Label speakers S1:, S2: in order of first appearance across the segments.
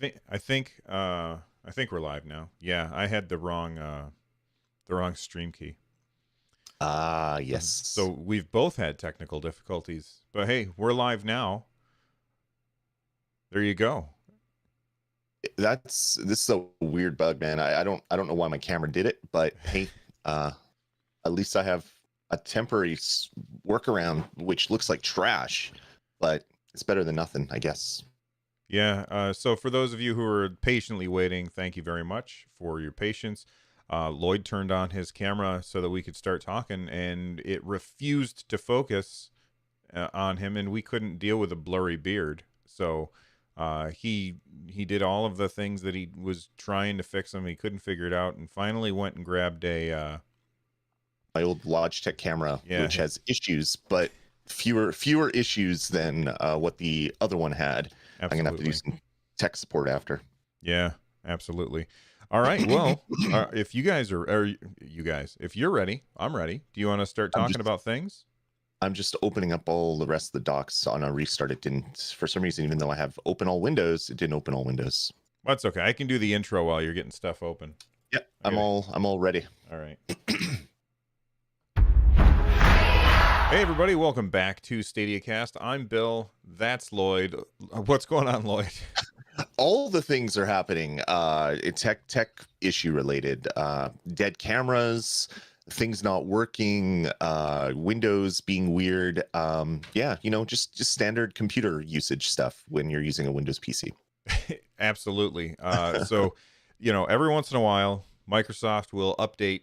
S1: I think we're live now. Yeah, I had the wrong stream key.
S2: Ah,
S1: So
S2: yes.
S1: we've both had technical difficulties, but hey, we're live now. There you go.
S2: This is a weird bug, man. I don't know why my camera did it, but hey, uh, at least I have a temporary workaround, which looks like trash, but it's better than nothing, I guess.
S1: Yeah. So for those of you who are patiently waiting, thank you very much for your patience. Lloyd turned on his camera so that we could start talking, and it refused to focus on him, and we couldn't deal with a blurry beard. So he did all of the things that he was trying to fix him. He couldn't figure it out, and finally went and grabbed a
S2: My old Logitech camera,
S1: yeah,
S2: which has issues, but fewer issues than what the other one had. I'm gonna have to do
S1: absolutely.
S2: some tech support after.
S1: Yeah, absolutely. All right. Well, if you guys are you guys, if you're ready, I'm ready. Do you want to start
S2: I'm
S1: talking
S2: just
S1: about things?
S2: I'm just opening up all the rest of the docs on a restart. It didn't, for some reason, even though I have open all windows, it didn't open all windows.
S1: That's okay. I can do the intro while you're getting stuff open.
S2: Yep,
S1: I got it.
S2: I'm all ready.
S1: All right. Hey everybody, welcome back to Stadiacast. I'm Bill. That's Lloyd. What's going on, Lloyd?
S2: All the things are happening. Tech issue related. Dead cameras, things not working, Windows being weird. Yeah, just standard computer usage stuff when you're using a Windows PC.
S1: Absolutely. So, every once in a while, Microsoft will update,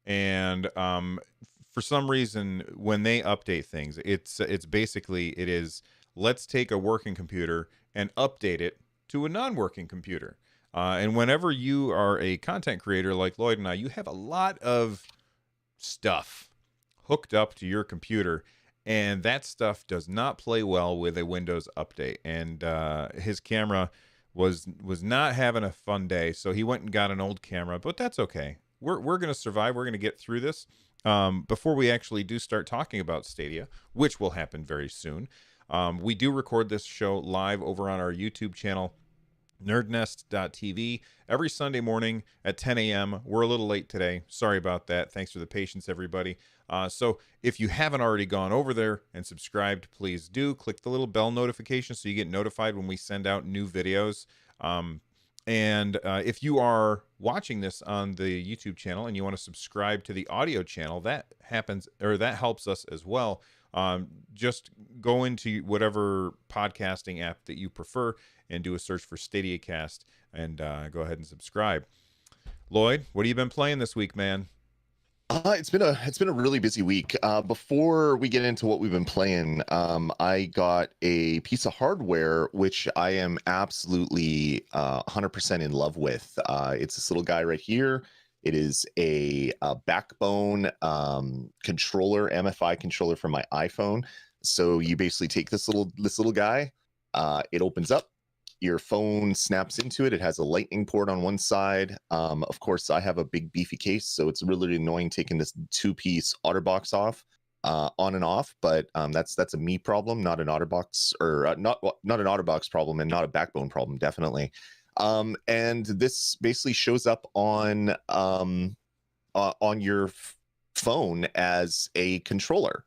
S1: and for some reason, when they update things, it's basically it is let's take a working computer and update it to a non-working computer. And whenever you are a content creator like Lloyd and I, you have a lot of stuff hooked up to your computer, and that stuff does not play well with a Windows update. And his camera was not having a fun day, so he went and got an old camera. But that's okay. We're gonna survive. We're gonna get through this. Before we actually do start talking about Stadia, which will happen very soon, we do record this show live over on our YouTube channel, nerdnest.tv, every Sunday morning at 10 a.m. We're a little late today. Sorry about that. Thanks for the patience, everybody. So if you haven't already gone over there and subscribed, please do. Click the little bell notification so you get notified when we send out new videos. And if you are watching this on the YouTube channel and you want to subscribe to the audio channel, that helps us as well. Just go into whatever podcasting app that you prefer and do a search for Stadiacast and go ahead and subscribe. Lloyd, what have you been playing this week, man?
S2: It's been a really busy week. Before we get into what we've been playing, I got a piece of hardware which I am absolutely 100% in love with. It's this little guy right here. It is a Backbone controller, MFI controller from my iPhone. So you basically take this little guy. It opens up. Your phone snaps into it. It has a lightning port on one side. Of course, I have a big beefy case, so it's really annoying taking this two-piece OtterBox off, on and off. But that's a me problem, not an OtterBox, or not an OtterBox problem, and not a Backbone problem, definitely. And this basically shows up on your phone as a controller.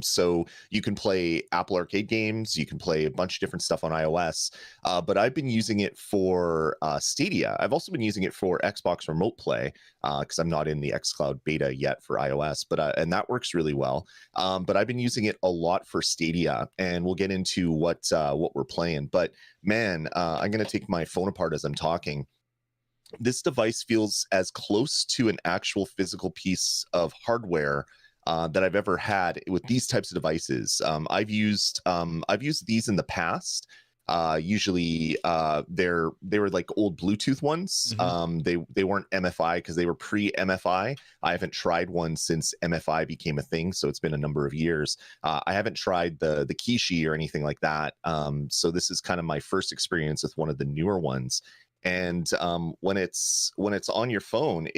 S2: So you can play Apple Arcade games, you can play a bunch of different stuff on iOS, but I've been using it for Stadia. I've also been using it for Xbox Remote Play because I'm not in the xCloud beta yet for iOS, but and that works really well. But I've been using it a lot for Stadia, and we'll get into what we're playing. But man, I'm going to take my phone apart as I'm talking. This device feels as close to an actual physical piece of hardware that I've ever had with these types of devices. I've used these in the past. Usually, they were like old Bluetooth ones. They weren't MFI because they were pre-MFI. I haven't tried one since MFI became a thing, so it's been a number of years. I haven't tried the Kishi or anything like that. So this is kind of my first experience with one of the newer ones. And when it's on your phone,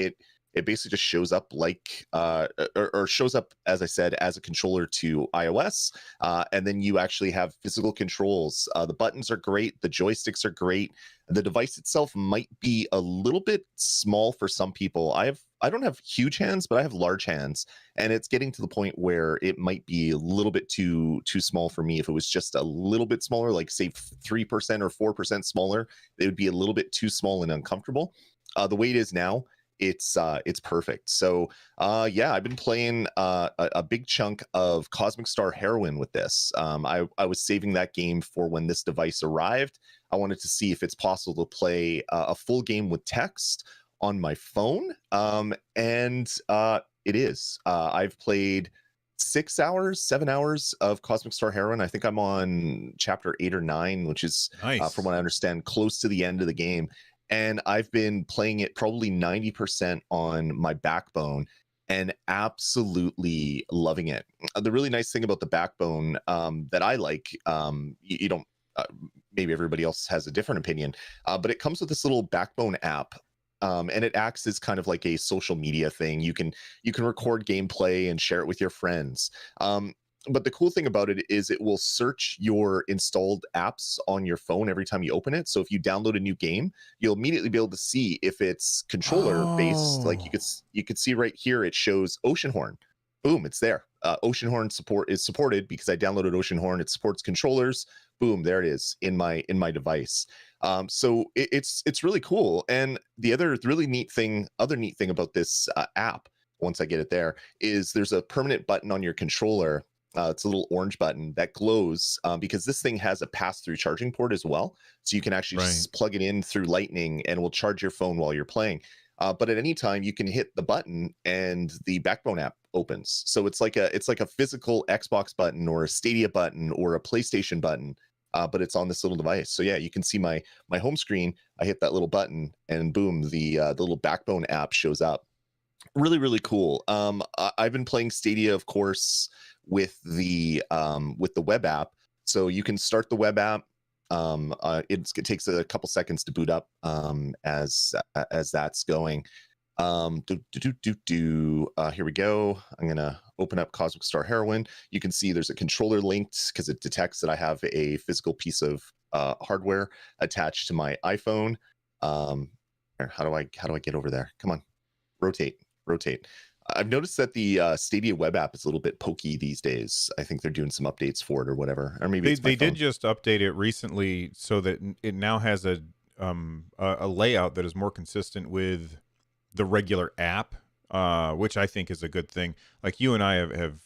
S2: It basically just shows up like or shows up, as I said, as a controller to iOS, and then you actually have physical controls. The buttons are great, the joysticks are great. The device itself might be a little bit small for some people. I don't have huge hands, but I have large hands, and it's getting to the point where it might be a little bit too small for me. If it was just a little bit smaller, like say 3% or 4% smaller, it would be a little bit too small and uncomfortable. The way it is now, it's perfect. So yeah, I've been playing a big chunk of Cosmic Star Heroine with this. I was saving that game for when this device arrived. I wanted to see if it's possible to play a full game with text on my phone, and it is. I've played 6 hours, 7 hours of Cosmic Star Heroine. I think I'm on chapter 8 or 9, which is
S1: Nice.
S2: from what I understand, close to the end of the game. And I've been playing it probably 90% on my backbone and absolutely loving it. The really nice thing about the backbone that I like, you don't, maybe everybody else has a different opinion, but it comes with this little backbone app. And it acts as kind of like a social media thing. You can record gameplay and share it with your friends. But the cool thing about it is it will search your installed apps on your phone every time you open it. So if you download a new game, you'll immediately be able to see if it's controller based. Like you could see right here, it shows Oceanhorn. Boom, it's there. Oceanhorn support is supported because I downloaded Oceanhorn. It supports controllers. Boom, there it is in my device. So it's really cool. And the other neat thing about this app, once I get it there, is there's a permanent button on your controller. It's a little orange button that glows because this thing has a pass-through charging port as well. So you can actually just plug it in through Lightning and it will charge your phone while you're playing. But at any time you can hit the button and the Backbone app opens. So it's like a physical Xbox button or a Stadia button or a PlayStation button, but it's on this little device. So yeah, you can see my home screen. I hit that little button and boom, the little Backbone app shows up. Really, really cool. I've been playing Stadia, of course, with the web app. So you can start the web app. It takes a couple seconds to boot up as that's going. Here we go. I'm gonna open up Cosmic Star Heroine. You can see there's a controller linked because it detects that I have a physical piece of hardware attached to my iPhone. How do I get over there? Come on, rotate. I've noticed that the Stadia web app is a little bit pokey these days. I think they're doing some updates for it or whatever, or maybe
S1: they did just update it recently so that it now has a layout that is more consistent with the regular app, which I think is a good thing. Like you and I have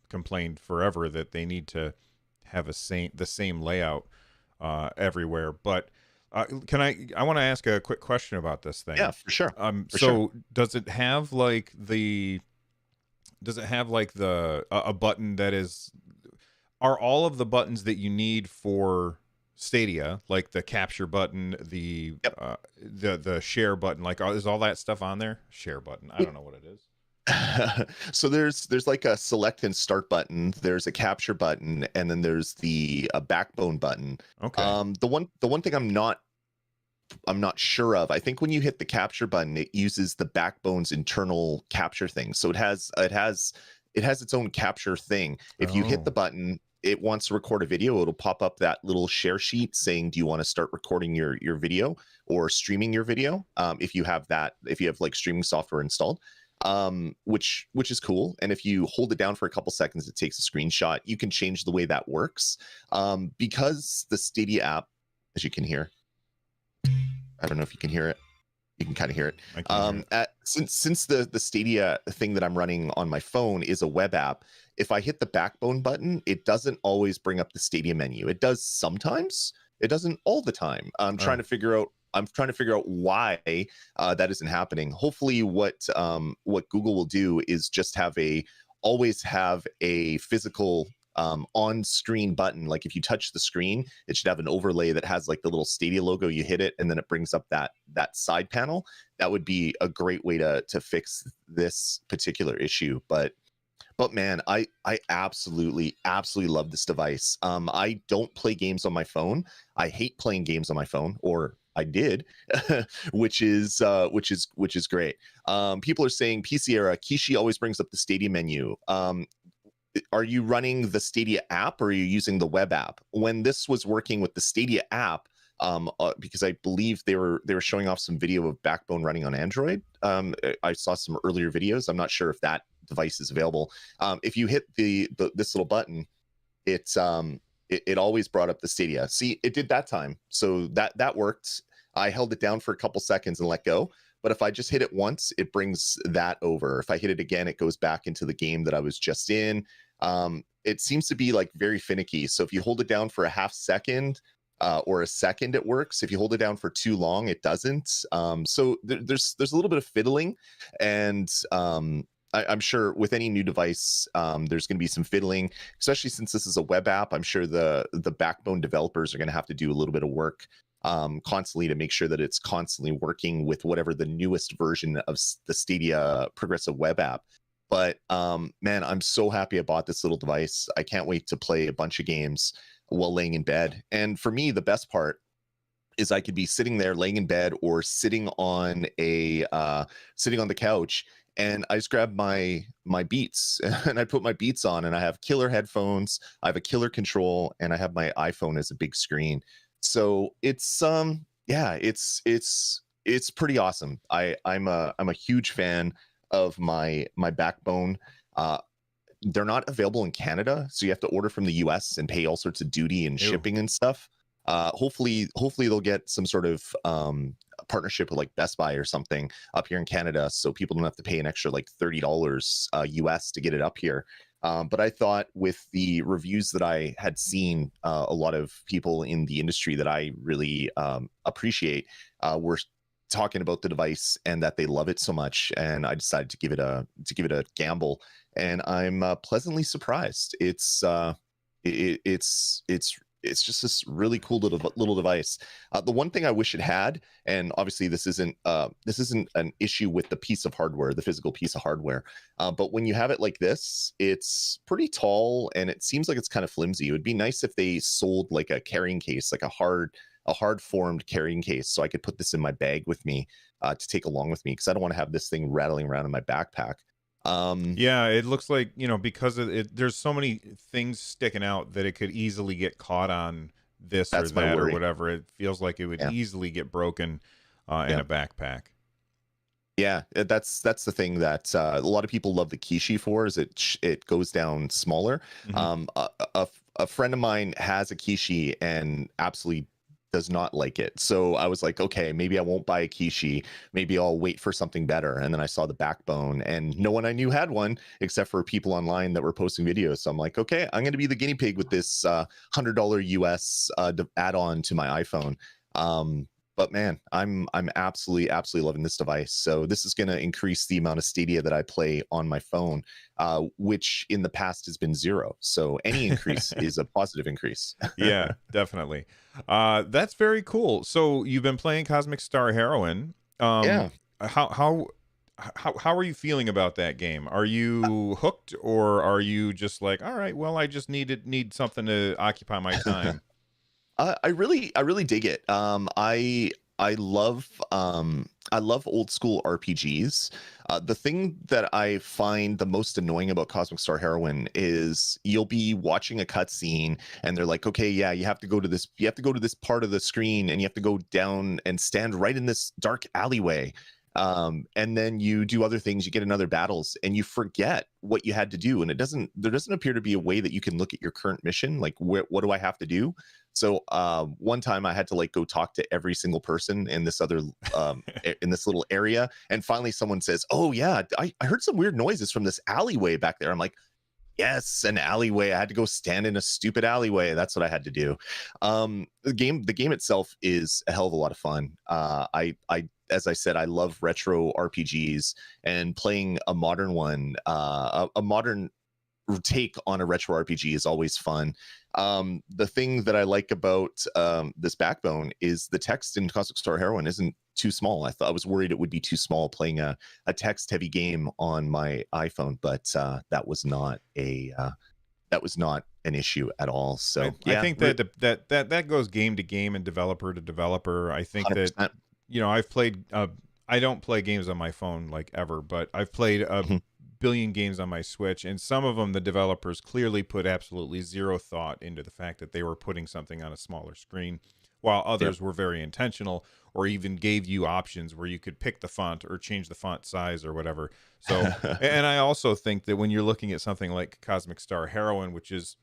S1: complained forever that they need to have the same layout everywhere, but. I want to ask a quick question about this thing.
S2: Yeah, for sure.
S1: Does it have like a button that is, are all of the buttons that you need for Stadia, like the capture button, the share button, like is all that stuff on there? Share button. I don't know what it is.
S2: So there's like a select and start button, there's a capture button, and then there's the backbone button.
S1: Okay.
S2: The one thing I'm not sure of, I think when you hit the capture button, it uses the backbone's internal capture thing. So it has its own capture thing. If you hit the button, it wants to record a video, it'll pop up that little share sheet saying, do you want to start recording your video or streaming your video? If you have like streaming software installed. Which is cool. And if you hold it down for a couple seconds, it takes a screenshot. You can change the way that works. Because the Stadia app, as you can hear, I don't know if you can hear it. You can kind of hear it. Since the Stadia thing that I'm running on my phone is a web app, if I hit the backbone button, it doesn't always bring up the Stadia menu. It does sometimes. It doesn't all the time. I'm trying to figure out why that isn't happening. Hopefully what Google will do is just always have a physical on-screen button. Like if you touch the screen, it should have an overlay that has like the little Stadia logo. You hit it and then it brings up that side panel. That would be a great way to fix this particular issue. But man, I absolutely love this device. I don't play games on my phone. I hate playing games on my phone, or I did, which is great. People are saying PC era Kishi always brings up the Stadia menu. Are you running the Stadia app or are you using the web app? When this was working with the Stadia app, because I believe they were showing off some video of Backbone running on Android. I saw some earlier videos. I'm not sure if that device is available. If you hit this little button, it always brought up the Stadia. See, it did that time, so that worked. I held it down for a couple seconds and let go. But if I just hit it once, it brings that over. If I hit it again, it goes back into the game that I was just in. It seems to be like very finicky. So if you hold it down for a half second or a second, it works. If you hold it down for too long, it doesn't. So there's a little bit of fiddling, and I'm sure with any new device, there's going to be some fiddling, especially since this is a web app. I'm sure the Backbone developers are going to have to do a little bit of work constantly to make sure that it's constantly working with whatever the newest version of the Stadia progressive web app. But man, I'm so happy I bought this little device. I can't wait to play a bunch of games while laying in bed. And for me, the best part is I could be sitting there laying in bed or sitting on the couch, and I just grab my Beats and I put my Beats on, and I have killer headphones, I have a killer control, and I have my iPhone as a big screen. So it's it's pretty awesome. I'm a huge fan of my Backbone. They're not available in Canada, so you have to order from the US and pay all sorts of duty and shipping and stuff. Hopefully they'll get some sort of partnership with like Best Buy or something up here in Canada, so people don't have to pay an extra like $30 US to get it up here. But I thought with the reviews that I had seen, a lot of people in the industry that I really appreciate were talking about the device and that they love it so much, and I decided to give it a gamble, and I'm pleasantly surprised. It's just this really cool little device. The one thing I wish it had, and obviously this isn't an issue with the piece of hardware, the physical piece of hardware, but when you have it like this, it's pretty tall and it seems like it's kind of flimsy. It would be nice if they sold like a carrying case, like a hard formed carrying case, so I could put this in my bag with me to take along with me, because I don't want to have this thing rattling around in my backpack.
S1: Yeah, it looks like, because of it, there's so many things sticking out that it could easily get caught on this or that or whatever. It feels like it would easily get broken in a backpack.
S2: Yeah, that's the thing that a lot of people love the Kishi for, is it goes down smaller.
S1: Mm-hmm.
S2: A friend of mine has a Kishi and absolutely does not like it. So I was like, okay, maybe I won't buy a Kishi. Maybe I'll wait for something better. And then I saw the Backbone, and no one I knew had one except for people online that were posting videos. So I'm like, okay, I'm going to be the guinea pig with this $100 US add-on to my iPhone. But man, I'm absolutely loving this device. So this is going to increase the amount of Stadia that I play on my phone, which in the past has been 0. So any increase is a positive increase.
S1: Yeah, definitely. That's very cool. So you've been playing Cosmic Star Heroine.
S2: Yeah.
S1: How are you feeling about that game? Are you hooked, or are you just like, all right, well, I just need something to occupy my time?
S2: I really dig it. I love old school RPGs. The thing that I find the most annoying about Cosmic Star Heroine is you'll be watching a cutscene and they're like, okay, yeah, you have to go to this part of the screen, and you have to go down and stand right in this dark alleyway. And then you do other things, you get in other battles, and you forget what you had to do. And there doesn't appear to be a way that you can look at your current mission, like what do I have to do? So one time I had to like go talk to every single person in this other in this little area, and finally someone says, oh yeah, I heard some weird noises from this alleyway back there. I'm like, yes, an alleyway. I had to go stand in a stupid alleyway. That's what I had to do. The game itself is a hell of a lot of fun. As I said, I love retro RPGs, and playing a modern one, a modern take on a retro RPG is always fun. The thing that I like about this Backbone is the text in Cosmic Star Heroine isn't too small. I was worried it would be too small playing a text heavy game on my iPhone, but that was not that was not an issue at all.
S1: I,
S2: So
S1: I
S2: yeah,
S1: think that goes game to game and developer to developer. I think that
S2: 100%.
S1: I've played. I don't play games on my phone like ever, but I've played a
S2: Mhm.
S1: billion games on my Switch, and some of them the developers clearly put absolutely zero thought into the fact that they were putting something on a smaller screen, while
S2: Yep.
S1: others were very intentional or even gave you options where you could pick the font or change the font size or whatever. So, and I also think that when you're looking at something like Cosmic Star Heroine, which is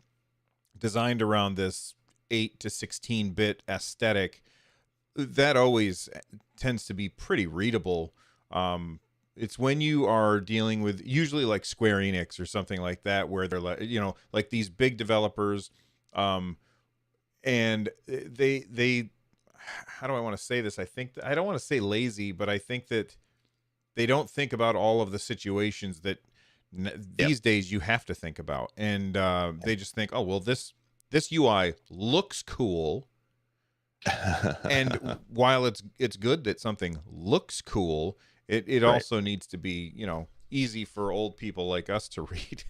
S1: designed around this 8 to 16-bit aesthetic, that always tends to be pretty readable. It's when you are dealing with usually like Square Enix or something like that, where they're like, like these big developers, um, and they, how do I want to say this? I think I don't want to say lazy, but I think that they don't think about all of the situations that
S2: Yep.
S1: these days you have to think about, and they just think, oh well, this UI looks cool, and while it's good that something looks cool, it
S2: Right.
S1: also needs to be easy for old people like us to read.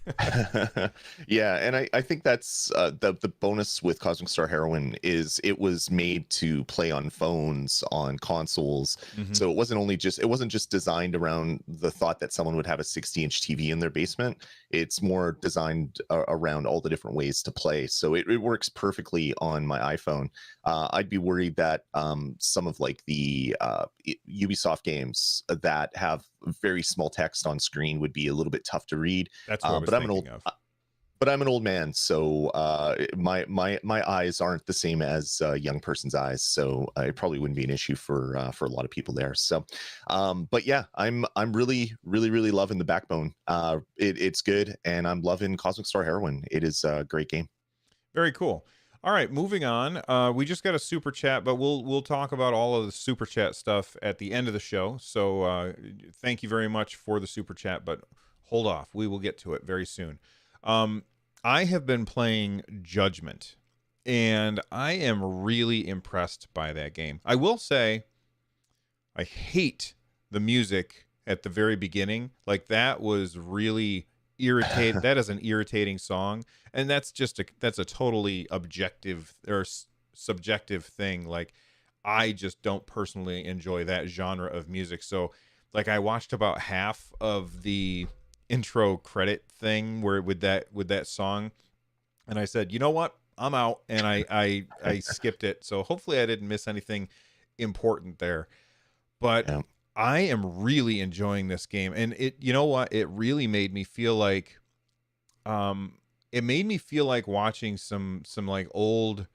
S2: Yeah, and I think that's the bonus with Cosmic Star Heroine is it was made to play on phones, on consoles.
S1: Hmm.
S2: So it wasn't just designed around the thought that someone would have a 60-inch TV in their basement. It's more designed around all the different ways to play. So it works perfectly on my iPhone. I'd be worried that some of like the Ubisoft games that have very small text on screen would be a little bit tough to read.
S1: That's who I was
S2: But I'm an
S1: thinking of.
S2: I'm an old man, so my eyes aren't the same as a young person's eyes, so it probably wouldn't be an issue for a lot of people there. So, but yeah, I'm really really loving the Backbone. It's good, and I'm loving Cosmic Star Heroine. It is a great game.
S1: Very cool. All right, moving on. We just got a super chat, but we'll talk about all of the super chat stuff at the end of the show. So thank you very much for the super chat, but hold off. We will get to it very soon. I have been playing Judgment, and I am really impressed by that game. I will say I hate the music at the very beginning. Like that was really irritating. That is an irritating song, and that's a totally objective or subjective thing. Like I just don't personally enjoy that genre of music. So like I watched about half of the intro credit thing where with that song, and I said, "You know what? I'm out." And I skipped it. So hopefully I didn't miss anything important there. But
S2: Yeah.
S1: I am really enjoying this game, and you know what? It really made me feel like um it made me feel like watching some like old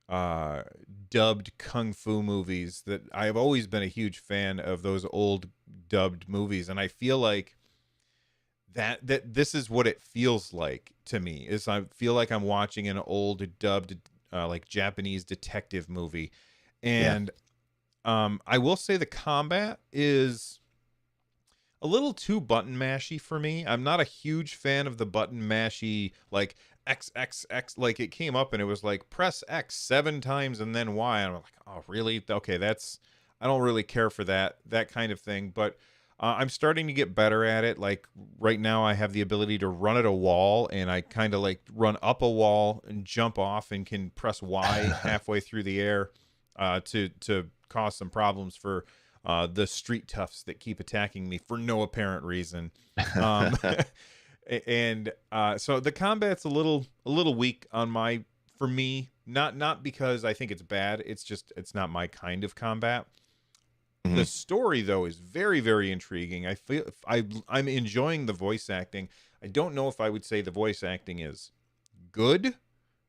S1: uh dubbed kung fu movies. That I've always been a huge fan of those old dubbed movies, and I feel like that this is what it feels like to me. Is I feel like I'm watching an old dubbed like Japanese detective movie.
S2: Yeah.
S1: And I will say the combat is a little too button mashy for me. I'm not a huge fan of the button mashy like X X X. Like it came up and it was like press X 7 times and then Y. And I'm like, oh really? Okay, I don't really care for that kind of thing. But I'm starting to get better at it. Like right now, I have the ability to run at a wall, and I kind of like run up a wall and jump off, and can press Y halfway through the air to cause some problems for the street toughs that keep attacking me for no apparent reason. Um, and so the combat's a little weak for me. Not because I think it's bad. It's just it's not my kind of combat. The
S2: Mhm.
S1: story though is very very intriguing. I feel I'm enjoying the voice acting. I don't know if I would say the voice acting is good,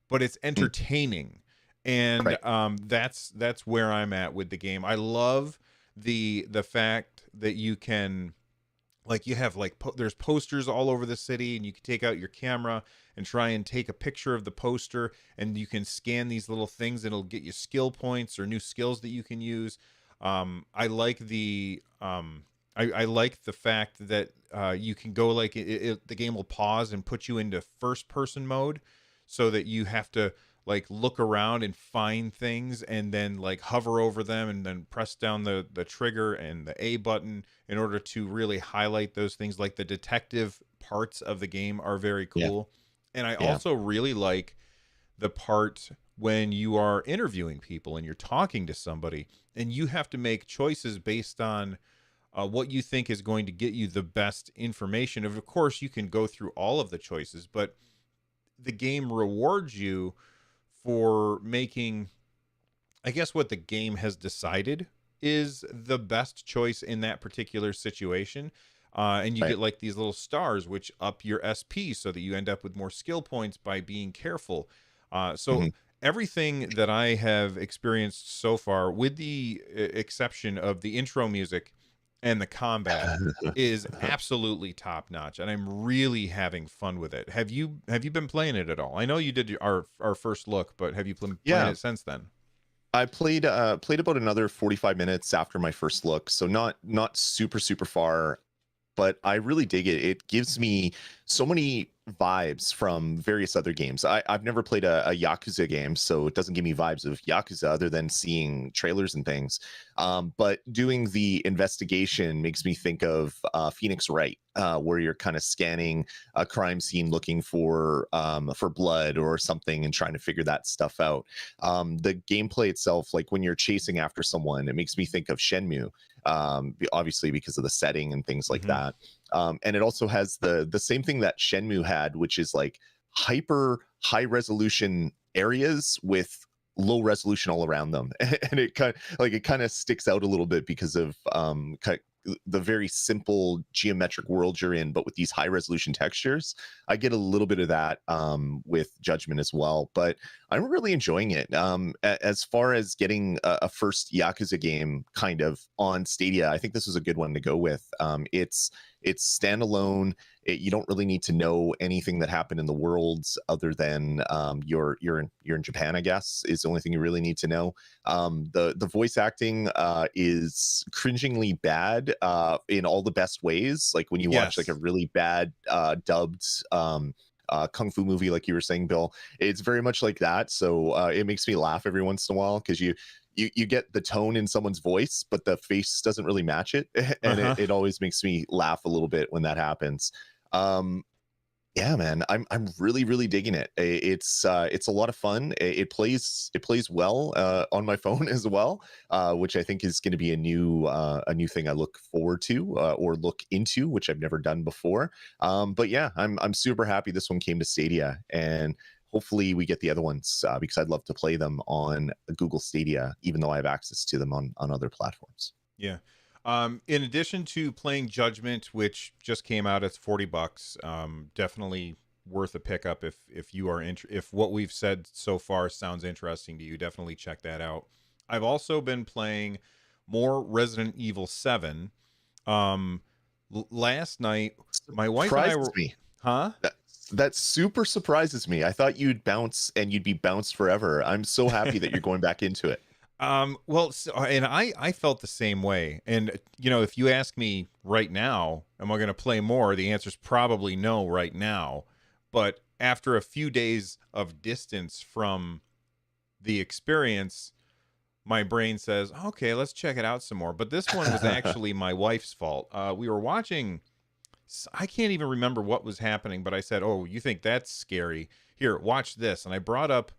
S1: but it's
S2: Mm.
S1: entertaining, and
S2: Right.
S1: that's where I'm at with the game. I love the fact that you can like you have like there's posters all over the city, and you can take out your camera and try and take a picture of the poster, and you can scan these little things, and it'll get you skill points or new skills that you can use. I like I like the fact that you can go like the game will pause and put you into first person mode, so that you have to like look around and find things, and then like hover over them, and then press down the trigger and the A button in order to really highlight those things. Like the detective parts of the game are very
S2: Yeah.
S1: cool. And I
S2: Yeah.
S1: also really like the part when you are interviewing people and you're talking to somebody and you have to make choices based on what you think is going to get you the best information. Of course, you can go through all of the choices, but the game rewards you for making, I guess, what the game has decided is the best choice in that particular situation. And you
S2: Right.
S1: get like these little stars, which up your SP so that you end up with more skill points by being careful. So
S2: Mhm.
S1: everything that I have experienced so far, with the exception of the intro music and the combat, is absolutely top notch, and I'm really having fun with it. Have you been playing it at all? I know you did our first look, but have you been playing
S2: Yeah.
S1: it since then?
S2: I played about another 45 minutes after my first look, so not super far, but I really dig it. It gives me so many vibes from various other games. I've never played a Yakuza game, so it doesn't give me vibes of Yakuza other than seeing trailers and things. But doing the investigation makes me think of Phoenix Wright, where you're kind of scanning a crime scene looking for blood or something and trying to figure that stuff out. The gameplay itself, like when you're chasing after someone, it makes me think of Shenmue, obviously because of the setting and things like
S1: Hmm.
S2: that. And it also has the same thing that Shenmue had, which is like hyper high resolution areas with low resolution all around them, and it kind of sticks out a little bit because of the very simple geometric world you're in, but with these high resolution textures. I get a little bit of that with Judgment as well, but I'm really enjoying it. As far as getting a first Yakuza game kind of on Stadia, I think this was a good one to go with. It's standalone. You don't really need to know anything that happened in the worlds other than you're in Japan, I guess, is the only thing you really need to know. The voice acting is cringingly bad in all the best ways. Like when you watch like a
S1: Yes.
S2: really bad dubbed kung fu movie, like you were saying, Bill, it's very much like that. So it makes me laugh every once in a while because you get the tone in someone's voice, but the face doesn't really match it, and
S1: Uh-huh.
S2: it always makes me laugh a little bit when that happens. Um, yeah, man, I'm really digging it. It's a lot of fun. It plays well on my phone as well, which I think is going to be a new thing I look forward to or look into, which I've never done before. But yeah, I'm super happy this one came to Stadia, and hopefully we get the other ones because I'd love to play them on Google Stadia, even though I have access to them on other platforms.
S1: Yeah. In addition to playing Judgment, which just came out, it's $40. Definitely worth a pickup if you are if what we've said so far sounds interesting to you. Definitely check that out. I've also been playing more Resident Evil 7. Um, Last night, my wife and I
S2: Surprises
S1: were,
S2: me.
S1: huh?
S2: That that super surprises me. I thought you'd bounce and you'd be bounced forever. I'm so happy that you're going back into it.
S1: Well, so, and I felt the same way. And if you ask me right now, am I going to play more? The answer is probably no right now. But after a few days of distance from the experience, my brain says, okay, let's check it out some more. But this one was actually my wife's fault. We were watching, I can't even remember what was happening, but I said, oh, you think that's scary? Here, watch this. And I brought up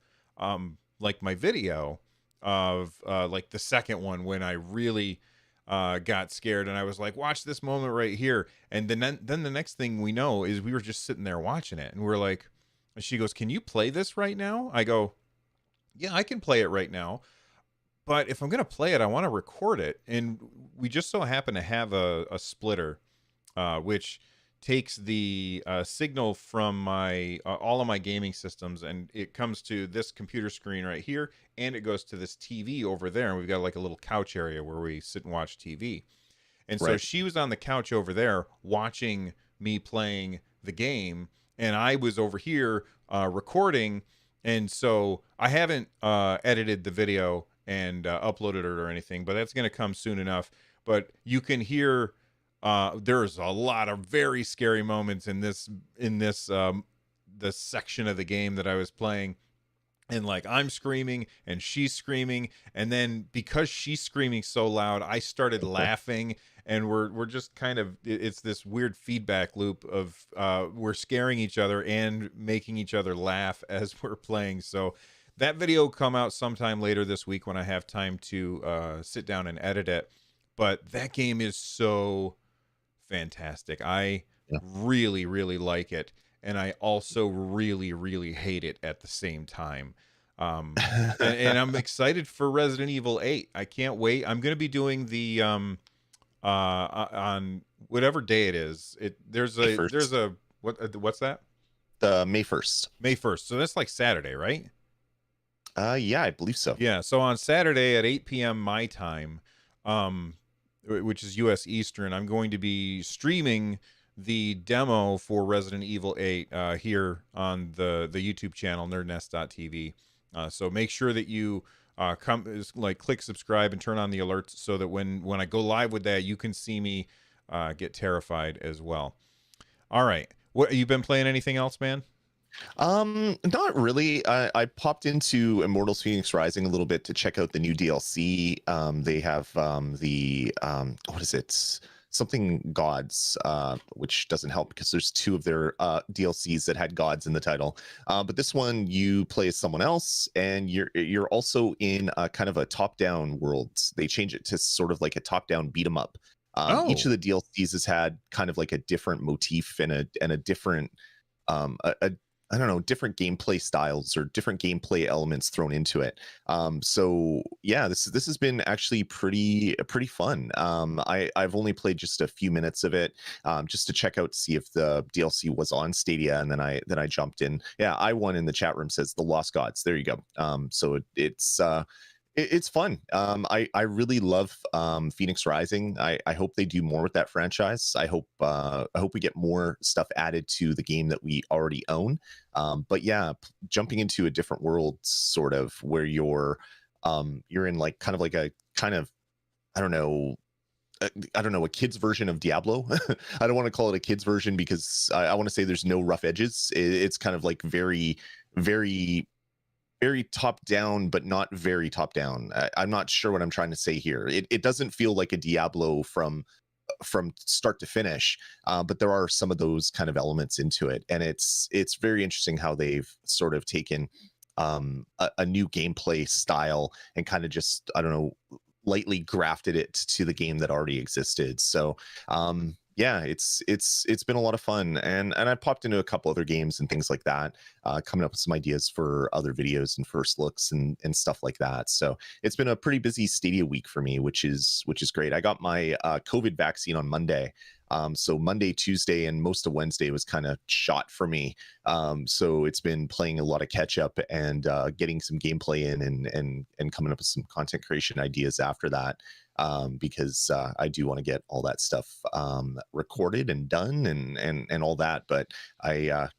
S1: like my video of like the second one when I really got scared, and I was like, watch this moment right here. And then the next thing we know is we were just sitting there watching it, and we're like, she goes, can you play this right now? I go, yeah, I can play it right now, but if I'm gonna play it, I want to record it. And we just so happen to have a splitter which takes the signal from my all of my gaming systems, and it comes to this computer screen right here, and it goes to this TV over there, and we've got like a little couch area where we sit and watch TV. And so
S2: Right.
S1: she was on the couch over there watching me playing the game, and I was over here recording. And so I haven't edited the video and uploaded it or anything, but that's going to come soon enough. But you can hear there's a lot of very scary moments in this section of the game that I was playing, and like I'm screaming and she's screaming, and then because she's screaming so loud, I started laughing, and we're just kind of, it's this weird feedback loop of we're scaring each other and making each other laugh as we're playing. So that video will come out sometime later this week when I have time to sit down and edit it. But that game is so fantastic. I really, really like it, and I also really, really hate it at the same time. And I'm excited for Resident Evil 8. I can't wait. I'm going to be doing the on whatever day it is. There's a what's that?
S2: The May 1st.
S1: May 1st. So that's like Saturday, right?
S2: Yeah, I believe so.
S1: Yeah. So on Saturday at 8 p.m. my time, which is US Eastern, I'm going to be streaming the demo for Resident Evil 8 here on the YouTube channel nerdnest.tv. So make sure that you click subscribe and turn on the alerts so that when I go live with that, you can see me get terrified as well. All right. What, you been playing anything else, man?
S2: Not really. I popped into Immortals Phoenix Rising a little bit to check out the new DLC. They have what is it? Something gods, which doesn't help because there's two of their DLCs that had gods in the title. But this one you play as someone else, and you're also in a kind of a top-down world. They change it to sort of like a top-down beat 'em up. Each of the DLCs has had kind of like a different motif and a different I don't know, different gameplay styles or different gameplay elements thrown into it. So yeah, this has been actually pretty fun. I've only played just a few minutes of it, just to check out, see if the DLC was on Stadia, and then I jumped in. Yeah, I1 in the chat room says the Lost Gods. There you go. So it's fun. I really love Phoenix Rising. I hope they do more with that franchise. I hope we get more stuff added to the game that we already own. But yeah, jumping into a different world, sort of, where you're in like kind of like a kind of, I don't know, a kid's version of Diablo. I don't want to call it a kid's version because I want to say there's no rough edges. It's kind of like very, very, very top down, but not very top down. I'm not sure what I'm trying to say here. It doesn't feel like a Diablo from start to finish, but there are some of those kind of elements into it, and it's very interesting how they've sort of taken a new gameplay style and kind of just, I don't know, lightly grafted it to the game that already existed. So yeah, it's been a lot of fun, and I popped into a couple other games and things like that, coming up with some ideas for other videos and first looks and stuff like that. So it's been a pretty busy Stadia week for me, which is great. I got my COVID vaccine on Monday. So Monday, Tuesday, and most of Wednesday was kind of shot for me. So it's been playing a lot of catch up and getting some gameplay in and coming up with some content creation ideas after that. Because I do want to get all that stuff recorded and done and all that. But I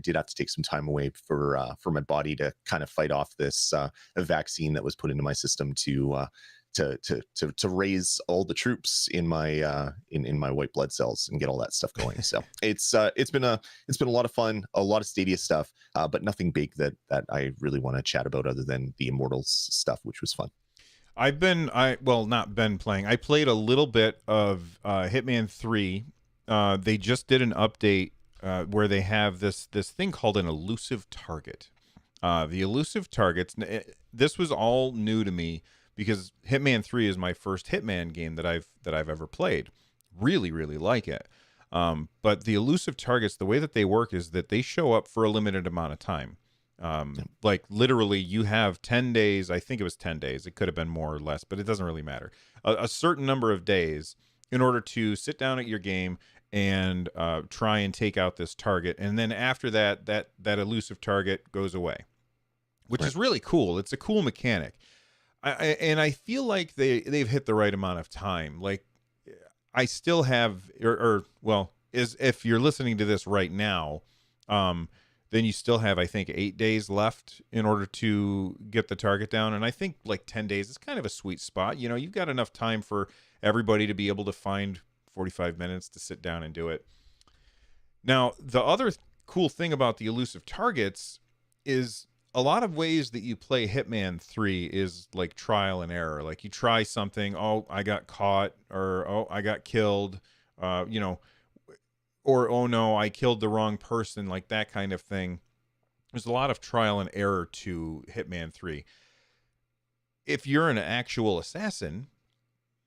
S2: did have to take some time away for my body to kind of fight off this vaccine that was put into my system to raise all the troops in my in my white blood cells and get all that stuff going. So it's been a lot of fun, a lot of Stadia stuff, but nothing big that I really want to chat about other than the Immortals stuff, which was fun.
S1: Not been playing. I played a little bit of Hitman 3. They just did an update where they have this thing called an elusive target. The elusive targets. This was all new to me because Hitman 3 is my first Hitman game that I've ever played. Really, really like it. But the elusive targets, the way that they work is that they show up for a limited amount of time. Like literally you have 10 days. I think it was 10 days. It could have been more or less, but it doesn't really matter. A certain number of days in order to sit down at your game and try and take out this target. And then after that elusive target goes away, which is really cool. It's a cool mechanic. I feel like they've hit the right amount of time. Like I still have, if you're listening to this right now, then you still have, I think, 8 days left in order to get the target down. And I think like 10 days is kind of a sweet spot. You know, you've got enough time for everybody to be able to find 45 minutes to sit down and do it. Now, the other cool thing about the elusive targets is a lot of ways that you play Hitman 3 is like trial and error. Like you try something, oh, I got caught, or oh, I got killed, you know, or oh no, I killed the wrong person, like that kind of thing. There's a lot of trial and error to Hitman 3. If you're an actual assassin,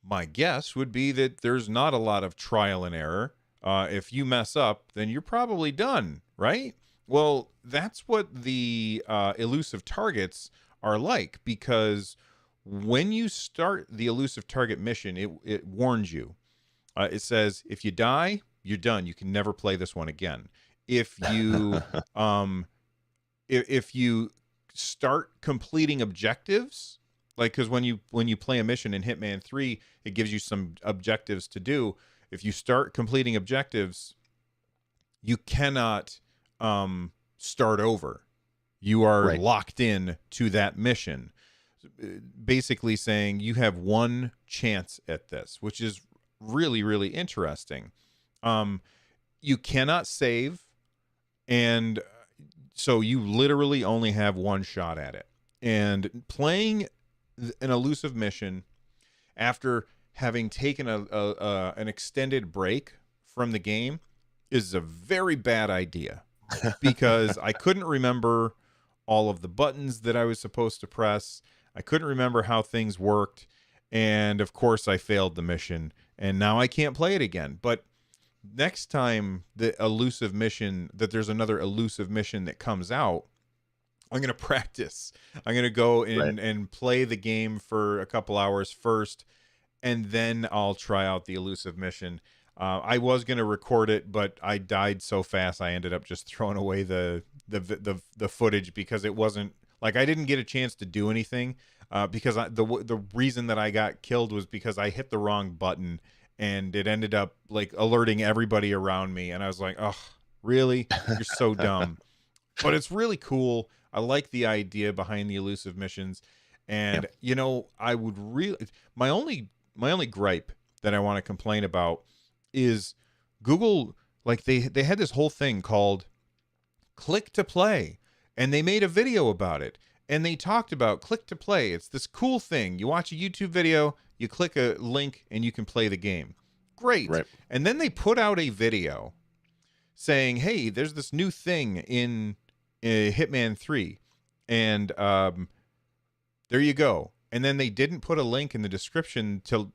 S1: my guess would be that there's not a lot of trial and error. If you mess up, then you're probably done, right? Well, that's what the elusive targets are like, because when you start the elusive target mission, it warns you. It says if you die, you're done. You can never play this one again. If you if you start completing objectives, like, because when you play a mission in Hitman 3, it gives you some objectives to do. If you start completing objectives, you cannot start over. You are
S2: Right.
S1: locked in to that mission, basically saying you have one chance at this, which is really, really interesting. You cannot save, and so you literally only have one shot at it. And playing an elusive mission after having taken an extended break from the game is a very bad idea, because I couldn't remember all of the buttons that I was supposed to press. I couldn't remember how things worked, and of course I failed the mission, and now I can't play it again. But next time there's another elusive mission that comes out, I'm going to practice. I'm going to go in and play the game for a couple hours first, and then I'll try out the elusive mission. I was going to record it, but I died so fast I ended up just throwing away the footage, because it wasn't like I didn't get a chance to do anything, because the reason that I got killed was because I hit the wrong button, and it ended up like alerting everybody around me, and I was like, oh, really? You're so dumb. But it's really cool. I like the idea behind the elusive missions, and you know, I would really my only gripe that I want to complain about is Google. Like they had this whole thing called click to play, and they made a video about it, and they talked about click to play. It's this cool thing. You watch a YouTube video, you click a link, and you can play the game. Great.
S2: Right.
S1: And then they put out a video saying, hey, there's this new thing in Hitman 3, and there you go. And then they didn't put a link in the description to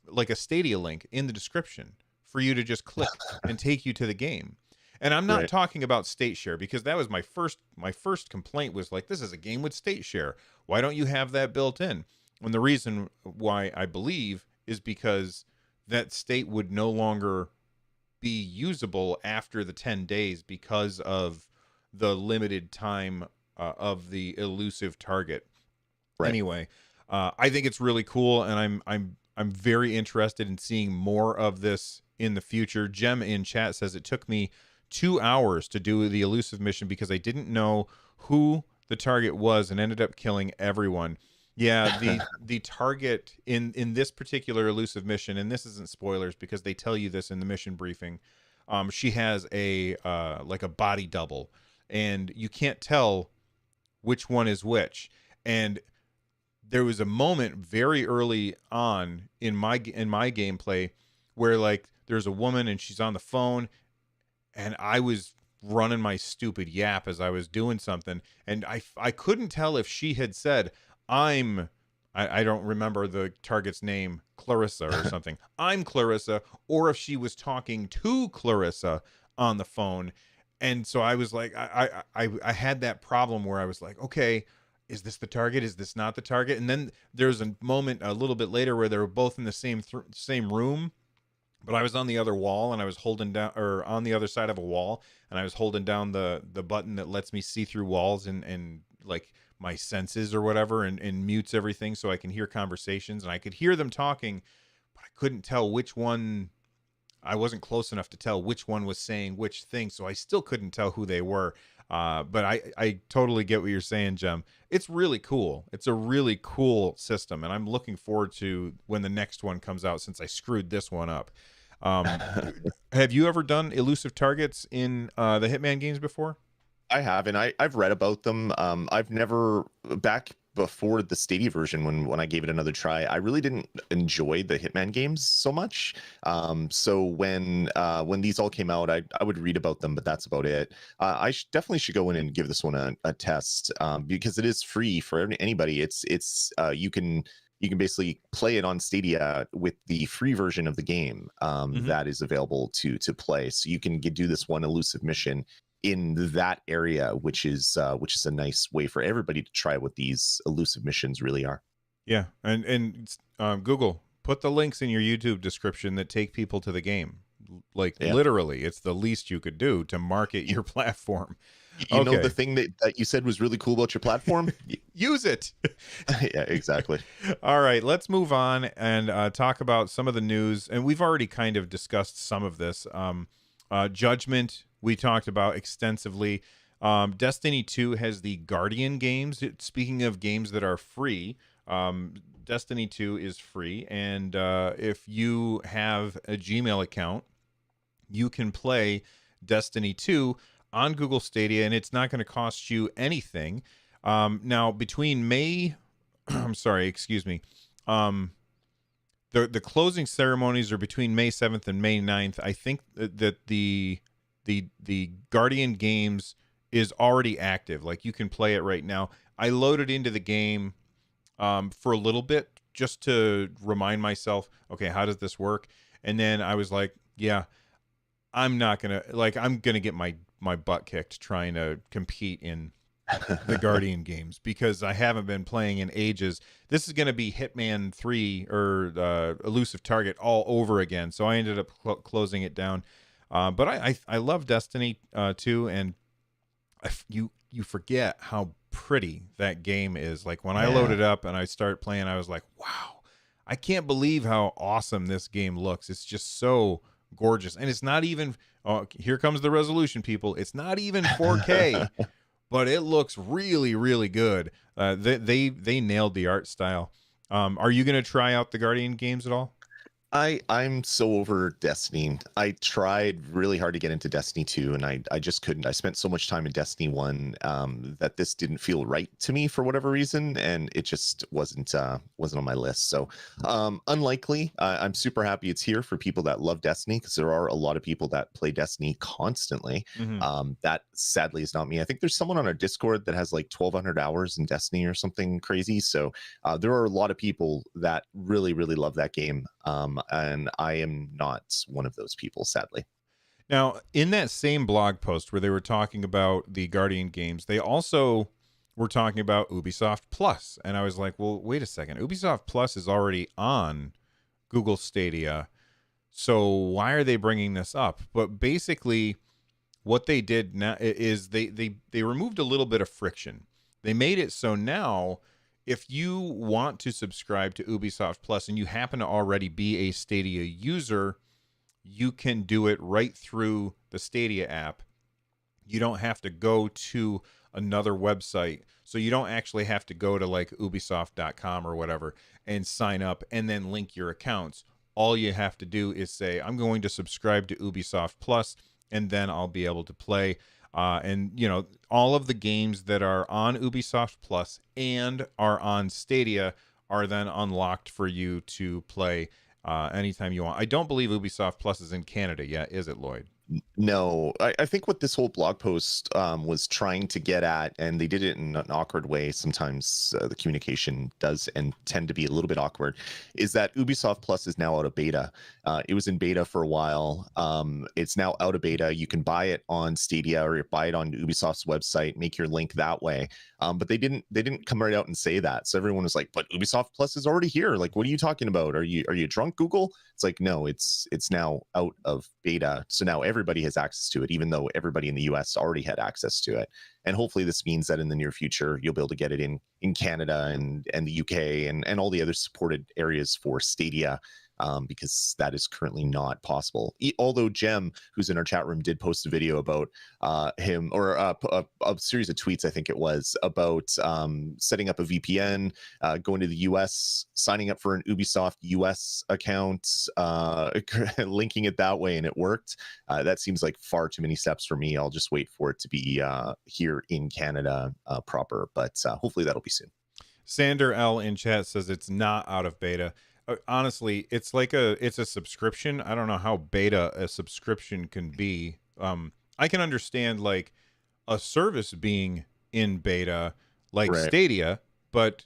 S1: like a Stadia link in the description for you to just click and take you to the game. And I'm not talking about state share, because that was my first complaint was like, this is a game with state share. Why don't you have that built in? And the reason why I believe is because that state would no longer be usable after the 10 days because of the limited time of the elusive target. Right. Anyway, I think it's really cool, and I'm very interested in seeing more of this in the future. Jem in chat says it took me 2 hours to do the elusive mission because I didn't know who the target was and ended up killing everyone. Yeah, the target in this particular elusive mission, and this isn't spoilers because they tell you this in the mission briefing, she has a like a body double, and you can't tell which one is which. And there was a moment very early on in my gameplay where like there's a woman and she's on the phone, and I was running my stupid yap as I was doing something, and I couldn't tell if she had said I don't remember the target's name, Clarissa or something. I'm Clarissa, or if she was talking to Clarissa on the phone. And so I was like, I had that problem where I was like, okay, is this the target? Is this not the target? And then there's a moment a little bit later where they were both in the same room, but I was on the other wall, and I was holding down, or on the other side of a wall, and I was holding down the button that lets me see through walls and like my senses or whatever, and mutes everything so I can hear conversations, and I could hear them talking, but I couldn't tell which one. I wasn't close enough to tell which one was saying which thing, so I still couldn't tell who they were. But I totally get what you're saying, Jem. It's really cool. It's a really cool system, and I'm looking forward to when the next one comes out, since I screwed this one up. Have you ever done elusive targets in the Hitman games before?
S2: I have, and I've read about them. I've never back before the Stadia version when I gave it another try. I really didn't enjoy the Hitman games so much. So when these all came out, I would read about them, but that's about it. Definitely should go in and give this one a test because it is free for anybody. It's you can basically play it on Stadia with the free version of the game
S1: Hmm.
S2: that is available to play. So you can do this one elusive mission in that area, which is a nice way for everybody to try what these elusive missions really are.
S1: Yeah, and Google, put the links in your YouTube description that take people to the game. Like
S2: Yeah.
S1: literally, it's the least you could do to market
S2: You,
S1: your platform.
S2: you know the
S1: Okay,
S2: thing that you said was really cool about your platform?
S1: use it.
S2: Yeah, exactly.
S1: All right, let's move on and talk about some of the news. And we've already kind of discussed some of this. Judgment, we talked about extensively. Destiny 2 has the Guardian games. Speaking of games that are free, Destiny 2 is free. And if you have a Gmail account, you can play Destiny 2 on Google Stadia, and it's not going to cost you anything. Now, between May, I'm sorry, excuse me. Um, the closing ceremonies are between May 7th and May 9th. I think that the Guardian games is already active. Like you can play it right now. I loaded into the game for a little bit just to remind myself, okay, how does this work? And then I was like, yeah, I'm gonna get my butt kicked trying to compete in the Guardian games because I haven't been playing in ages. This is going to be Hitman 3 or Elusive Target all over again. So I ended up closing it down. But I love Destiny 2, and you forget how pretty that game is. Like when I
S2: Yeah.
S1: loaded up and I started playing, I was like, wow, I can't believe how awesome this game looks. It's just so gorgeous. And it's not even, oh, here comes the resolution, people. It's not even 4K, but it looks really, really good. They nailed the art style. Are you going to try out the Guardian games at all?
S2: I'm so over Destiny. I tried really hard to get into Destiny 2 and I just couldn't. I spent so much time in Destiny 1 that this didn't feel right to me for whatever reason, and it just wasn't on my list. So unlikely. I'm super happy it's here for people that love Destiny because there are a lot of people that play Destiny constantly.
S1: Mm-hmm.
S2: That sadly is not me. I think there's someone on our Discord that has like 1,200 hours in Destiny or something crazy. So there are a lot of people that really, really love that game. And I am not one of those people, sadly.
S1: Now, in that same blog post where they were talking about the Guardian games, they also were talking about Ubisoft Plus. And I was like, well, wait a second. Ubisoft Plus is already on Google Stadia. So why are they bringing this up? But basically, what they did now is they removed a little bit of friction. They made it so now if you want to subscribe to Ubisoft Plus and you happen to already be a Stadia user, you can do it right through the Stadia app. You don't have to go to another website. So you don't actually have to go to like ubisoft.com or whatever and sign up and then link your accounts. All you have to do is say, I'm going to subscribe to Ubisoft Plus, and then I'll be able to play. And, you know, all of the games that are on Ubisoft Plus and are on Stadia are then unlocked for you to play anytime you want. I don't believe Ubisoft Plus is in Canada yet, is it, Lloyd?
S2: No, I think what this whole blog post was trying to get at, and they did it in an awkward way. Sometimes the communication does and tend to be a little bit awkward. Is that Ubisoft Plus is now out of beta? It was in beta for a while. It's now out of beta. You can buy it on Stadia or buy it on Ubisoft's website. Make your link that way. But they didn't come right out and say that. So everyone was like, "But Ubisoft Plus is already here. Like, what are you talking about? Are you drunk, Google?" It's like, no, it's now out of beta. So now everybody has access to it, even though everybody in the US already had access to it. And hopefully this means that in the near future, you'll be able to get it in Canada and the UK and all the other supported areas for Stadia. because that is currently not possible. Although Jem, who's in our chat room, did post a video about him, or a series of tweets, I think it was, about setting up a VPN, going to the US, signing up for an Ubisoft US account, linking it that way, and it worked. That seems like far too many steps for me. I'll just wait for it to be here in Canada proper, but hopefully that'll be soon.
S1: Sander L in chat says it's not out of beta. Honestly, it's a subscription. I don't know how beta a subscription can be. I can understand like a service being in beta, like
S2: Right.
S1: Stadia, but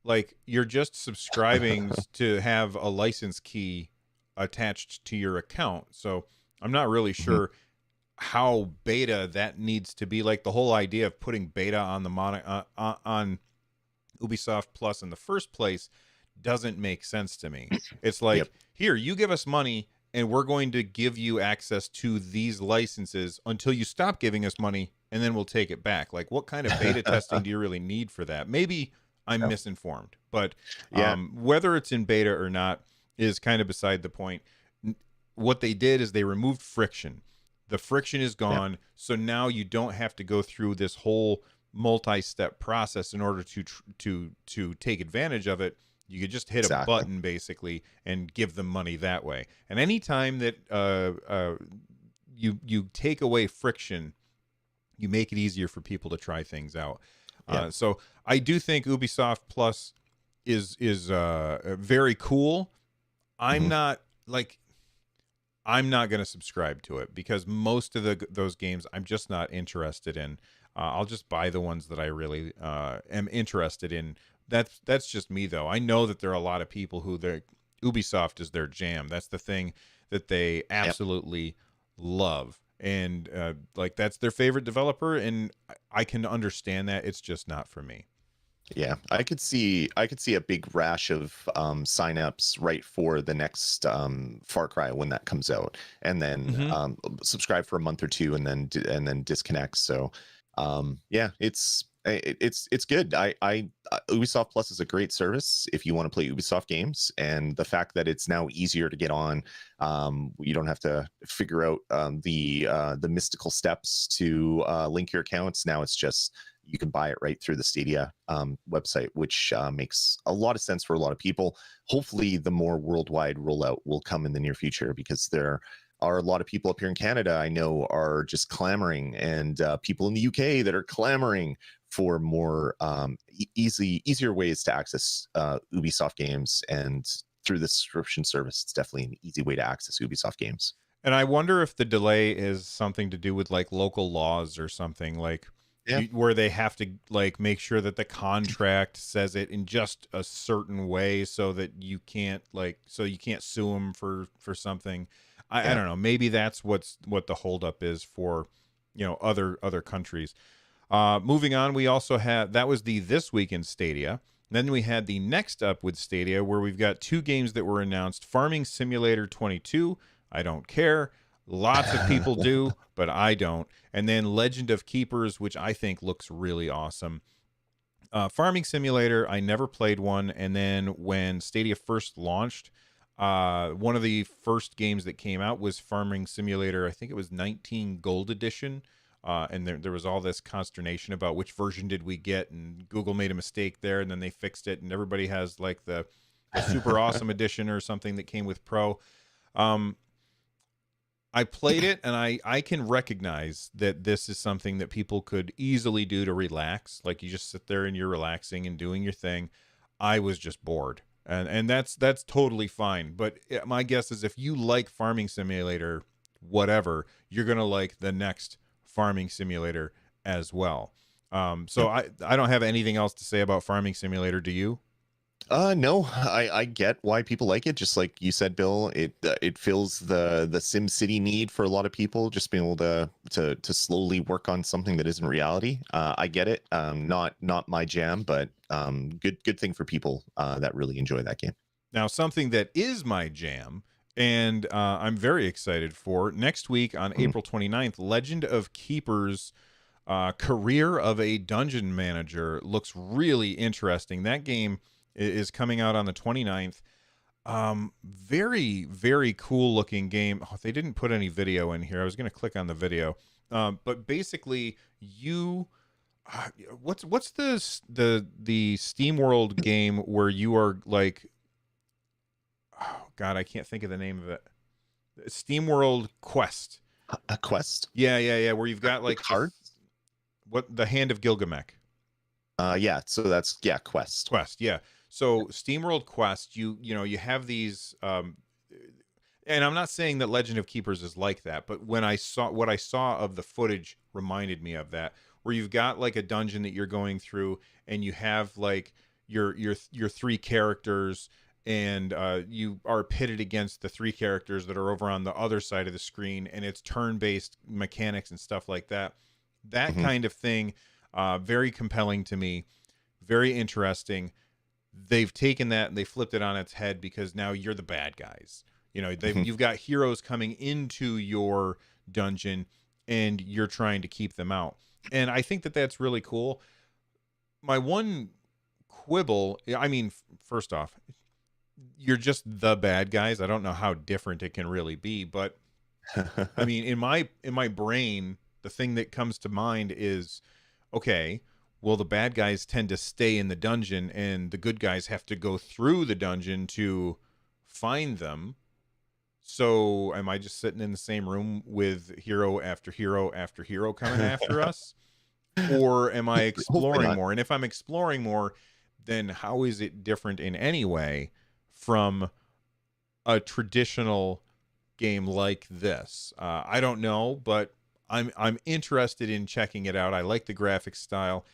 S1: like you're just subscribing to have a license key attached to your account. So I'm not really sure how beta that needs to be. Like the whole idea of putting beta on the on Ubisoft Plus in the first place doesn't make sense to me. It's like, here, you give us money and we're going to give you access to these licenses until you stop giving us money, and then we'll take it back. Like, what kind of beta testing do you really need for that? Maybe I'm misinformed, but whether it's in beta or not is kind of beside the point. What they did is they removed friction. The friction is gone, so now you don't have to go through this whole multi-step process in order to take advantage of it. You could just hit a button basically and give them money that way. And anytime that you take away friction, you make it easier for people to try things out. So I do think Ubisoft Plus is very cool. I'm not going to subscribe to it because most of those games I'm just not interested in. I'll just buy the ones that I really am interested in. That's just me, though. I know that there are a lot of people who Ubisoft is their jam. That's the thing that they absolutely love, and like that's their favorite developer. And I can understand that. It's just not for me.
S2: Yeah, I could see a big rash of signups right for the next Far Cry when that comes out, and then subscribe for a month or two, and then disconnect. So it's good. Ubisoft Plus is a great service if you want to play Ubisoft games, and the fact that it's now easier to get on, you don't have to figure out the mystical steps to link your accounts. Now it's just you can buy it right through the Stadia website, which makes a lot of sense for a lot of people. Hopefully the more worldwide rollout will come in the near future, because there are a lot of people up here in Canada I know are just clamoring, and people in the UK that are clamoring for more easier ways to access Ubisoft games. And through the subscription service, it's definitely an easy way to access Ubisoft games.
S1: And I wonder if the delay is something to do with like local laws or something, like where they have to like make sure that the contract says it in just a certain way so that you can't sue them for something. I don't know. Maybe that's what the holdup is for, other countries. Moving on, we also had, that was the This Week in Stadia. Then we had the Next Up with Stadia, where we've got two games that were announced. Farming Simulator 22, I don't care. Lots of people do, but I don't. And then Legend of Keepers, which I think looks really awesome. Farming Simulator, I never played one. And then when Stadia first launched, one of the first games that came out was Farming Simulator. I think it was 19 Gold Edition. And there was all this consternation about which version did we get, and Google made a mistake there, and then they fixed it, and everybody has like the super awesome edition or something that came with Pro. I played it, and I can recognize that this is something that people could easily do to relax. Like you just sit there and you're relaxing and doing your thing. I was just bored, and that's totally fine. But my guess is if you like Farming Simulator, whatever, you're gonna like the next Farming Simulator as well. So I don't have anything else to say about Farming Simulator. Do you?
S2: No, I get why people like it. Just like you said, Bill, it fills the Sim City need for a lot of people. Just being able to slowly work on something that isn't reality. I get it. Not my jam, but good thing for people that really enjoy that game.
S1: Now, something that is my jam, and I'm very excited for next week on April 29th, Legend of Keepers. Career of a Dungeon Manager looks really interesting. That game is coming out on the 29th. Very, very cool looking game. Oh, they didn't put any video in here. I was going to click on the video. But basically you what's the Steam World game where you are like, oh God, I can't think of the name of it. Steam World Quest.
S2: A quest?
S1: Yeah. Where you've got
S2: The
S1: like
S2: card?
S1: the Hand of Gilgamesh.
S2: Yeah. So that's quest.
S1: Quest, yeah. So SteamWorld Quest, you know, you have these and I'm not saying that Legend of Keepers is like that, but when I saw what I saw of the footage reminded me of that, where you've got like a dungeon that you're going through and you have like your three characters, and you are pitted against the three characters that are over on the other side of the screen, and it's turn-based mechanics and stuff like that. That
S2: Hmm.
S1: kind of thing, very compelling to me, very interesting. They've taken that and they flipped it on its head because now you're the bad guys. You know,
S2: Hmm.
S1: you've got heroes coming into your dungeon and you're trying to keep them out. And I think that that's really cool. My one quibble, I mean, first off, you're just the bad guys. I don't know how different it can really be, but I mean, in my brain, the thing that comes to mind is, okay, well, the bad guys tend to stay in the dungeon, and the good guys have to go through the dungeon to find them. So, am I just sitting in the same room with hero after hero after hero coming after us, or am I
S2: Hopefully
S1: exploring
S2: not.
S1: more? And if I'm exploring more, then how is it different in any way from a traditional game like this? I don't know, but I'm interested in checking it out. I like the graphic style.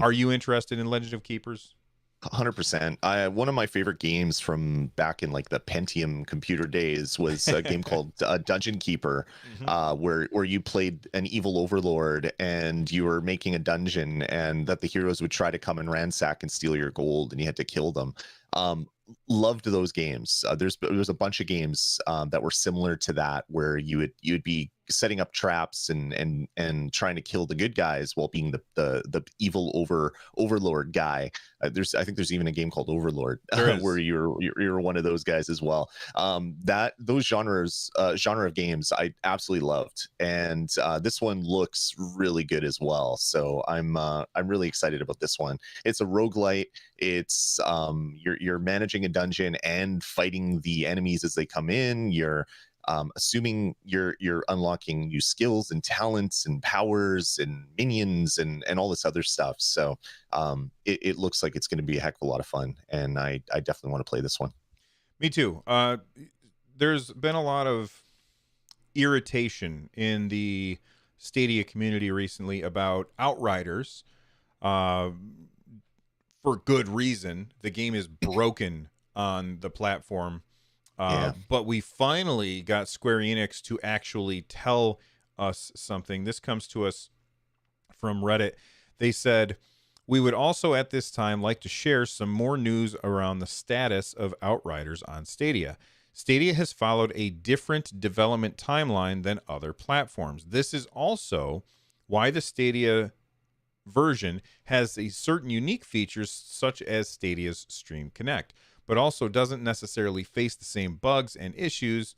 S1: Are you interested in Legend of Keepers?
S2: 100%. I One of my favorite games from back in like the Pentium computer days was a game called Dungeon Keeper,
S1: Hmm.
S2: where you played an evil overlord and you were making a dungeon, and that the heroes would try to come and ransack and steal your gold, and you had to kill them. Um, Loved those games. There's a bunch of games that were similar to that, where you'd be setting up traps and trying to kill the good guys while being the evil overlord guy. I think there's even a game called Overlord
S1: There
S2: where
S1: is.
S2: you're one of those guys as well. That those genre of games I absolutely loved, and this one looks really good as well. So I'm really excited about this one. It's a roguelite. It's you're managing a dungeon and fighting the enemies as they come in. You're assuming you're unlocking new skills and talents and powers and minions and all this other stuff. So it looks like it's going to be a heck of a lot of fun, and I definitely want to play this one.
S1: Me too. There's been a lot of irritation in the Stadia community recently about Outriders. Uh, for good reason. The game is broken on the platform.
S2: Yeah.
S1: But we finally got Square Enix to actually tell us something. This comes to us from Reddit. They said, we would also at this time like to share some more news around the status of Outriders on Stadia. Stadia has followed a different development timeline than other platforms. This is also why the Stadia version has a certain unique features such as Stadia's Stream Connect, but also doesn't necessarily face the same bugs and issues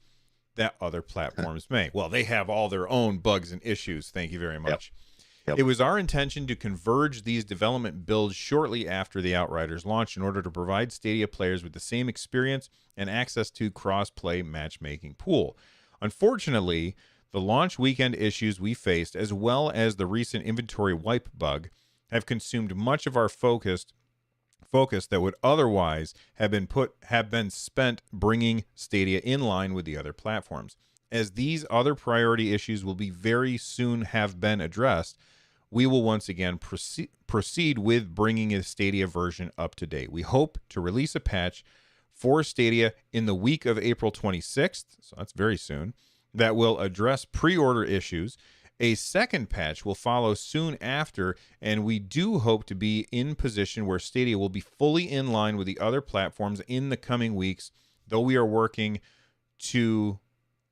S1: that other platforms may. Well, they have all their own bugs and issues. Thank you very
S2: Yep.
S1: much.
S2: Yep.
S1: It was our intention to converge these development builds shortly after the Outriders launch in order to provide Stadia players with the same experience and access to cross-play matchmaking pool. Unfortunately, the launch weekend issues we faced, as well as the recent inventory wipe bug, have consumed much of our focus that would otherwise have been spent bringing Stadia in line with the other platforms. As these other priority issues will be very soon have been addressed, we will once again proceed with bringing a Stadia version up to date. We hope to release a patch for Stadia in the week of April 26th, so that's very soon, that will address pre-order issues. A second patch will follow soon after, and we do hope to be in position where Stadia will be fully in line with the other platforms in the coming weeks, though we are working to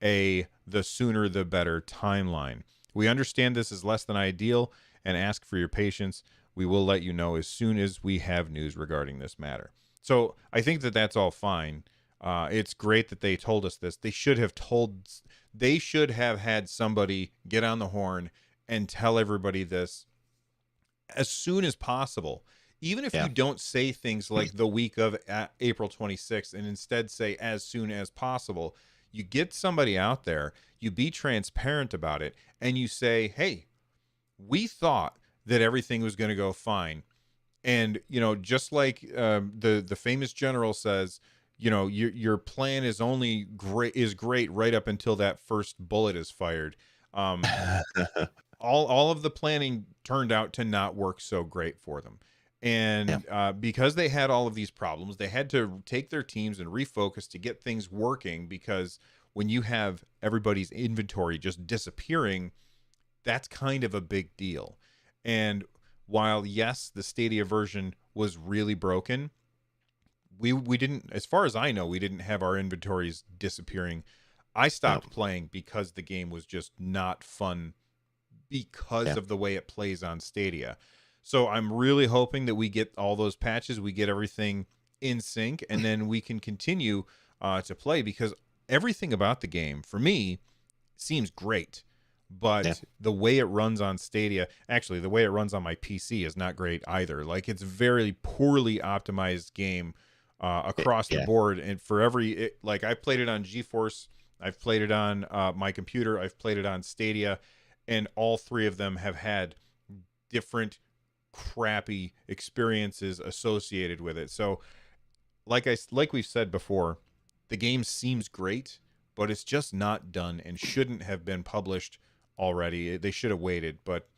S1: the sooner the better timeline. We understand this is less than ideal and ask for your patience. We will let you know as soon as we have news regarding this matter. So I think that that's all fine. It's great that they told us this. They should have had somebody get on the horn and tell everybody this as soon as possible. Even if
S2: Yeah.
S1: you don't say things like the week of April 26th and instead say as soon as possible, you get somebody out there, you be transparent about it, and you say, hey, we thought that everything was going to go fine. And, just like the famous general says, your plan is great right up until that first bullet is fired. All of the planning turned out to not work so great for them.
S2: Yeah.
S1: And because they had all of these problems, they had to take their teams and refocus to get things working, because when you have everybody's inventory just disappearing, that's kind of a big deal. And while, yes, the Stadia version was really broken, we didn't, as far as I know, we didn't have our inventories disappearing. I stopped playing because the game was just not fun because of the way it plays on Stadia. So I'm really hoping that we get all those patches, we get everything in sync, and then we can continue to play, because everything about the game, for me, seems great. But the way it runs on Stadia, actually, the way it runs on my PC is not great either. Like, it's a very poorly optimized game across the board. And for like, I played it on GeForce, I've played it on my computer, I've played it on Stadia, and all three of them have had different crappy experiences associated with it. So like we've said before, the game seems great, but it's just not done and shouldn't have been published already. They should have waited. But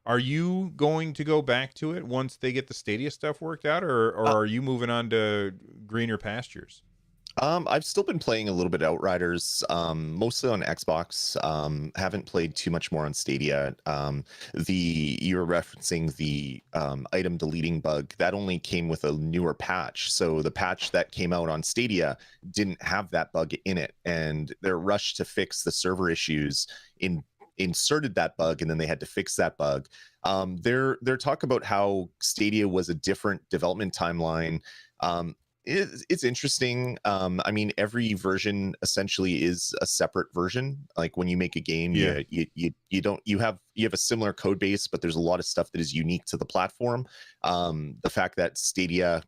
S1: are you going to go back to it once they get the Stadia stuff worked out, or are you moving on to greener pastures?
S2: I've still been playing a little bit Outriders, mostly on Xbox. Haven't played too much more on Stadia. You're referencing the item deleting bug that only came with a newer patch. So the patch that came out on Stadia didn't have that bug in it, and their rush to fix the server issues inserted that bug, and then they had to fix that bug. They're talk about how Stadia was a different development timeline. It's interesting. I mean, every version essentially is a separate version. Like, when you make a game, you have a similar code base, but there's a lot of stuff that is unique to the platform. The fact that Stadia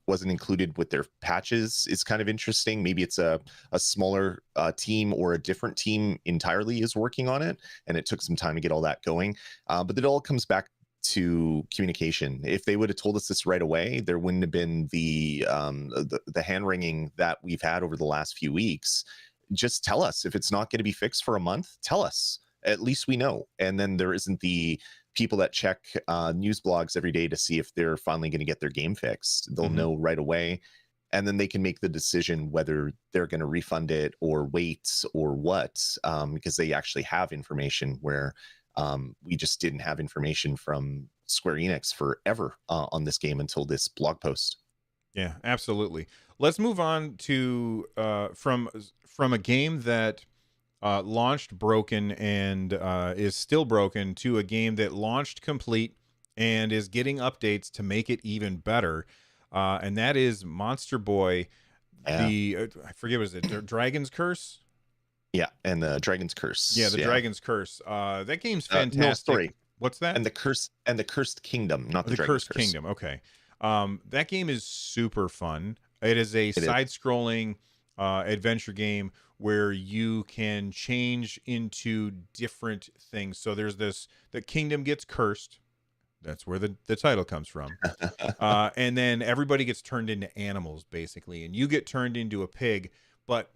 S2: wasn't included with their patches is kind of interesting. Maybe it's a smaller team, or a different team entirely is working on it, and it took some time to get all that going. But it all comes back to communication. If they would have told us this right away, there wouldn't have been the hand wringing that we've had over the last few weeks. Just tell us. If it's not going to be fixed for a month, tell us. At least we know. And then there isn't the people that check news blogs every day to see if they're finally going to get their game fixed. They'll know right away, and then they can make the decision whether they're going to refund it or wait or what, because they actually have information, where we just didn't have information from Square Enix forever on this game until this blog post.
S1: Yeah, absolutely. Let's move on to from a game that launched broken and is still broken, to a game that launched complete and is getting updates to make it even better. And that is Monster Boy. I forget, was it Dragon's Curse?
S2: Yeah, and the Dragon's Curse.
S1: Yeah, the Dragon's Curse. That game's fantastic.
S2: No, sorry.
S1: What's that?
S2: And the Cursed Kingdom, not the
S1: Cursed Kingdom. Okay. That game is super fun. It is a side-scrolling adventure game where you can change into different things. So there's the kingdom gets cursed. That's where the title comes from. And then everybody gets turned into animals, basically. And you get turned into a pig, but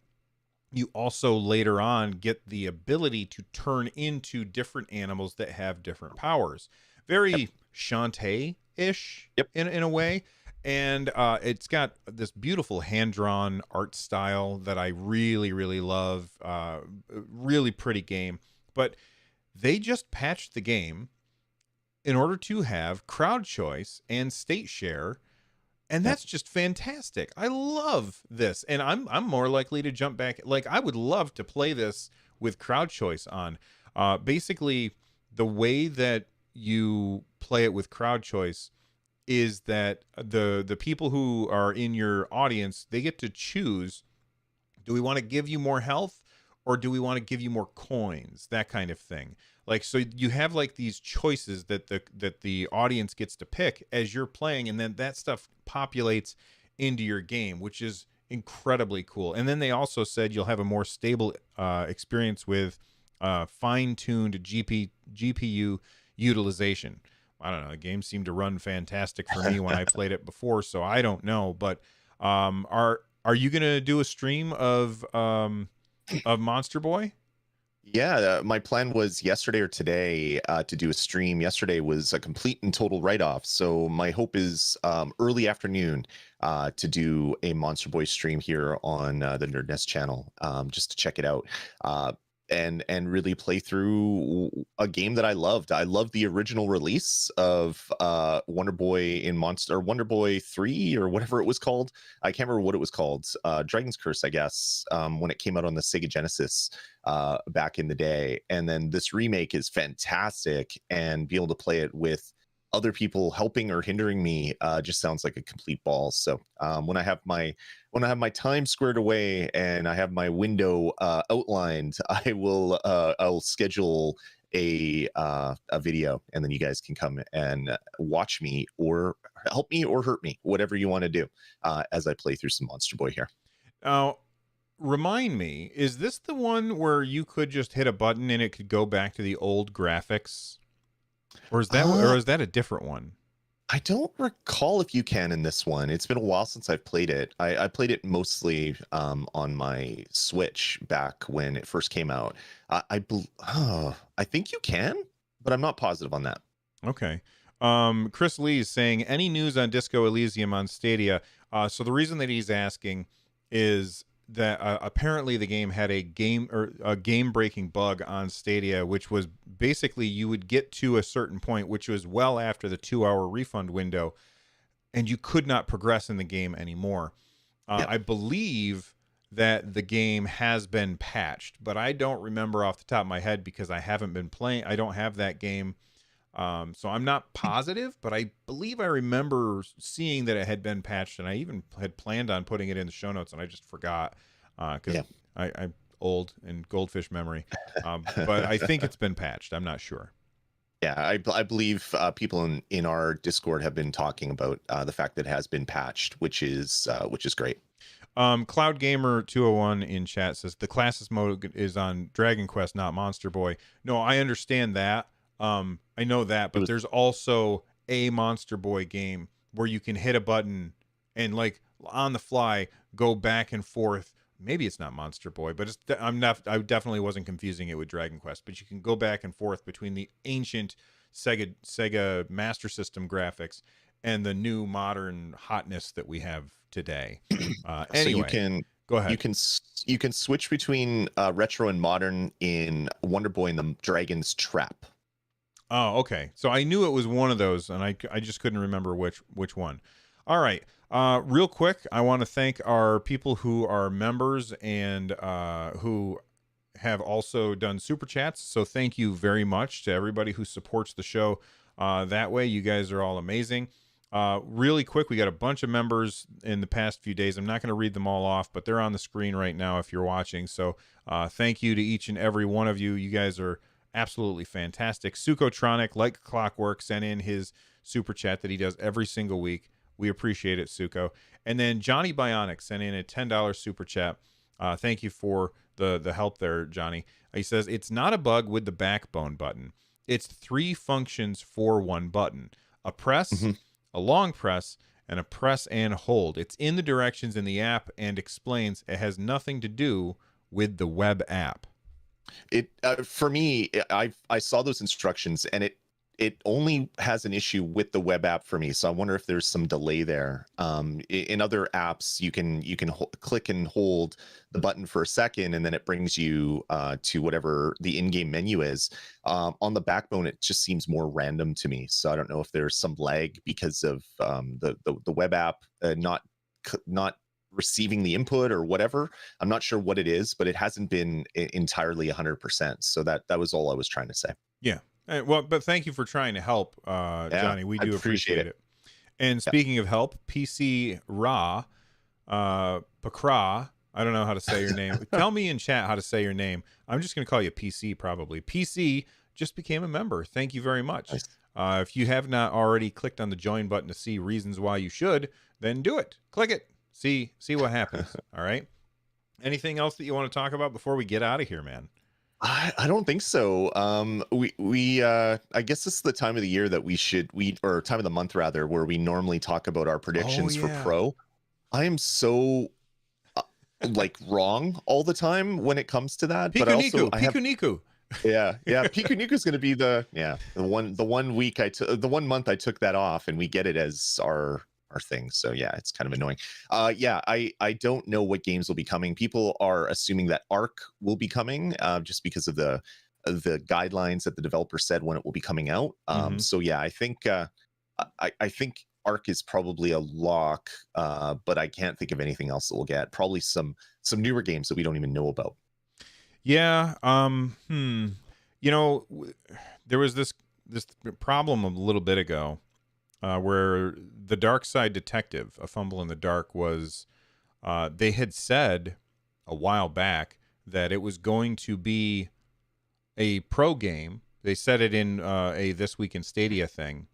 S1: you also later on get the ability to turn into different animals that have different powers. Very Shantae-ish in a way. And it's got this beautiful hand-drawn art style that I really, really love. Really pretty game. But they just patched the game in order to have crowd choice and state share, and that's just fantastic. I love this, and I'm more likely to jump back. Like, I would love to play this with crowd choice on. Basically, the way that you play it with crowd choice is that the people who are in your audience, they get to choose, do we want to give you more health or do we want to give you more coins, that kind of thing. Like, so you have like these choices that the audience gets to pick as you're playing, and then that stuff populates into your game, which is incredibly cool. And then they also said you'll have a more stable experience with fine-tuned GPU utilization. I don't know. The game seemed to run fantastic for me when I played it before, so I don't know. But are you gonna do a stream of Monster Boy?
S2: Yeah, my plan was yesterday or today to do a stream. Yesterday was a complete and total write-off. So my hope is early afternoon to do a Monster Boy stream here on the Nerd Nest channel, just to check it out. And really play through a game that I loved. I loved the original release of Wonder Boy Wonder Boy 3 or whatever it was called. I can't remember what it was called. Dragon's Curse, I guess, when it came out on the Sega Genesis back in the day. And then this remake is fantastic, and be able to play it with other people helping or hindering me just sounds like a complete ball. So when I have my time squared away and I have my window outlined, I'll schedule a video, and then you guys can come and watch me or help me or hurt me, whatever you want to do, as I play through some Monster Boy here.
S1: Now, remind me, is this the one where you could just hit a button and it could go back to the old graphics? Or is that a different one?
S2: I don't recall if you can in this one. It's been a while since I've played it. I played it mostly on my Switch back when it first came out. I think you can, but I'm not positive on that.
S1: Okay. Chris Lee is saying, any news on Disco Elysium on Stadia? So the reason that he's asking is that apparently the game had a game-breaking bug on Stadia, which was basically you would get to a certain point, which was well after the 2-hour refund window, and you could not progress in the game anymore.
S2: Yep.
S1: I believe that the game has been patched, but I don't remember off the top of my head because I haven't been playing. I don't have that game. So I'm not positive, but I believe I remember seeing that it had been patched, and I even had planned on putting it in the show notes, and I just forgot because I'm old and goldfish memory. But I think it's been patched. I'm not sure.
S2: Yeah, I believe people in our Discord have been talking about the fact that it has been patched, which is great.
S1: Cloud Gamer 201 in chat says the classes mode is on Dragon Quest, not Monster Boy. No, I understand that. I know that, but there's also a Monster Boy game where you can hit a button and like on the fly go back and forth. Maybe it's not Monster Boy, but I definitely wasn't confusing it with Dragon Quest, but you can go back and forth between the ancient Sega Master System graphics and the new modern hotness that we have today. Anyway,
S2: so
S1: go ahead.
S2: You can switch between retro and modern in Wonder Boy and the Dragon's Trap.
S1: Oh, okay. So I knew it was one of those, and I just couldn't remember which one. All right. Real quick, I want to thank our people who are members and who have also done super chats. So thank you very much to everybody who supports the show that way. You guys are all amazing. Really quick, we got a bunch of members in the past few days. I'm not going to read them all off, but they're on the screen right now if you're watching. So thank you to each and every one of you. You guys are absolutely fantastic. Sukotronic, like clockwork, sent in his super chat that he does every single week. We appreciate it, Suko. And then Johnny Bionic sent in a $10 super chat. Thank you for the help there, Johnny. He says, it's not a bug with the backbone button. It's 3 functions for 1 button. A press, a long press, and a press and hold. It's in the directions in the app and explains it has nothing to do with the web app.
S2: It for me, I saw those instructions, and it only has an issue with the web app for me. So I wonder if there's some delay there. In other apps, you can click and hold the button for a second, and then it brings you to whatever the in-game menu is. On the backbone, it just seems more random to me. So I don't know if there's some lag because of the web app not receiving the input or whatever. I'm not sure what it is, but it hasn't been entirely 100%. So that was all I was trying to say.
S1: Yeah. Well, but thank you for trying to help, Johnny. We do appreciate it. And
S2: Yeah.
S1: speaking of help, PC Ra, Pakra, I don't know how to say your name. Tell me in chat how to say your name. I'm just going to call you PC probably. PC just became a member. Thank you very much.
S2: Nice.
S1: If you have not already clicked on the join button to see reasons why you should, then do it. Click it. See what happens. All right. Anything else that you want to talk about before we get out of here, man?
S2: I don't think so. We I guess this is the time of the year that or time of the month rather, where we normally talk about our predictions for Pro. I am so like wrong all the time when it comes to that. But also I have
S1: Piku.
S2: yeah. Piku Niku's going to be the one week the 1 month I took that off, and we get it as our thing. So yeah, it's kind of annoying. I don't know what games will be coming. People are assuming that Arc will be coming just because of the guidelines that the developer said when it will be coming out. So yeah, I think I think Arc is probably a lock, but I can't think of anything else that we'll get. Probably some newer games that we don't even know about.
S1: Yeah. You know, there was this problem a little bit ago where the Dark Side Detective, A Fumble in the Dark, was they had said a while back that it was going to be a pro game. They said it in a This Week in Stadia thing.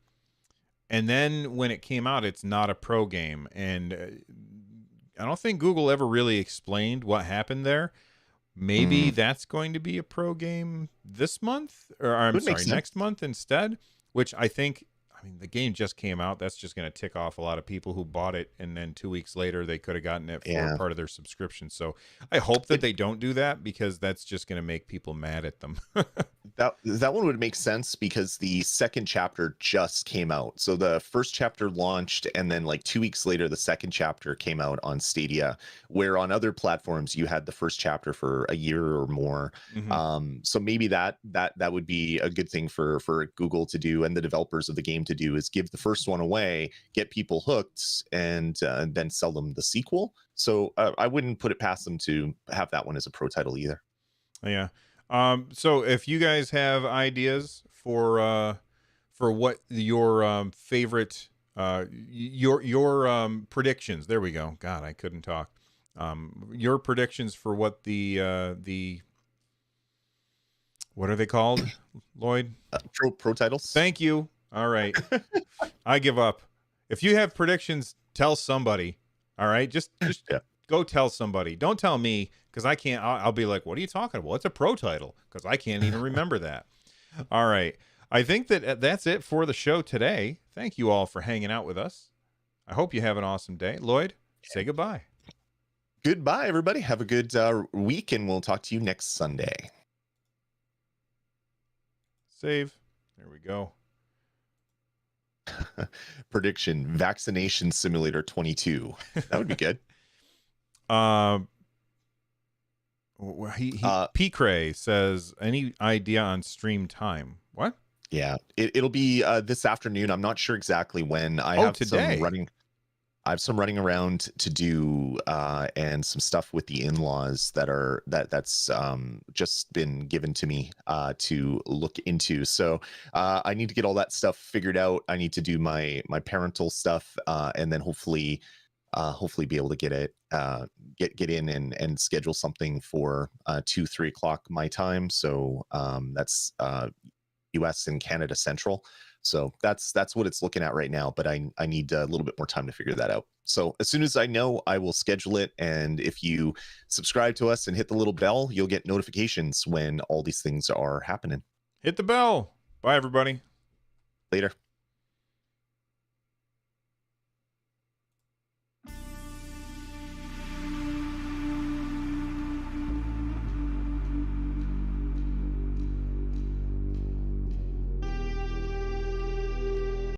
S1: And then when it came out, it's not a pro game. And I don't think Google ever really explained what happened there. Maybe that's going to be a pro game this month, or I'm sorry, next month instead, which I think, I mean, the game just came out. That's just going to tick off a lot of people who bought it, and then 2 weeks later they could have gotten it for part of their subscription. So I hope that they don't do that, because that's just going to make people mad at them.
S2: That one would make sense because the second chapter just came out. So the first chapter launched, and then like 2 weeks later, the second chapter came out on Stadia, where on other platforms you had the first chapter for a year or more. So maybe that would be a good thing for Google to do, and the developers of the game to do, is give the first one away, get people hooked, and then sell them the sequel. So I wouldn't put it past them to have that one as a pro title either.
S1: Yeah. So if you guys have ideas for what your favorite your predictions, there we go. God, I couldn't talk. Your predictions for what the what are they called, Lloyd?
S2: Pro titles.
S1: Thank you. All right. I give up. If you have predictions, tell somebody. All right. Just go tell somebody. Don't tell me, because I can't. I'll be like, what are you talking about? It's a pro title, because I can't even remember that. All right. I think that's it for the show today. Thank you all for hanging out with us. I hope you have an awesome day. Lloyd, say goodbye.
S2: Goodbye, everybody. Have a good week, and we'll talk to you next Sunday.
S1: Save. There we go.
S2: Prediction: Vaccination Simulator 22. That would be good.
S1: P. Cray says, any idea on stream time? What?
S2: Yeah, it'll be this afternoon. I'm not sure exactly when. I have today. I have some running around to do, and some stuff with the in-laws that's just been given to me to look into. So I need to get all that stuff figured out. I need to do my parental stuff, and then hopefully be able to get it get in and schedule something for 2-3 o'clock my time. So that's US and Canada Central. So that's what it's looking at right now, but I need a little bit more time to figure that out. So as soon as I know, I will schedule it. And if you subscribe to us and hit the little bell, you'll get notifications when all these things are happening.
S1: Hit the bell. Bye, everybody.
S2: Later.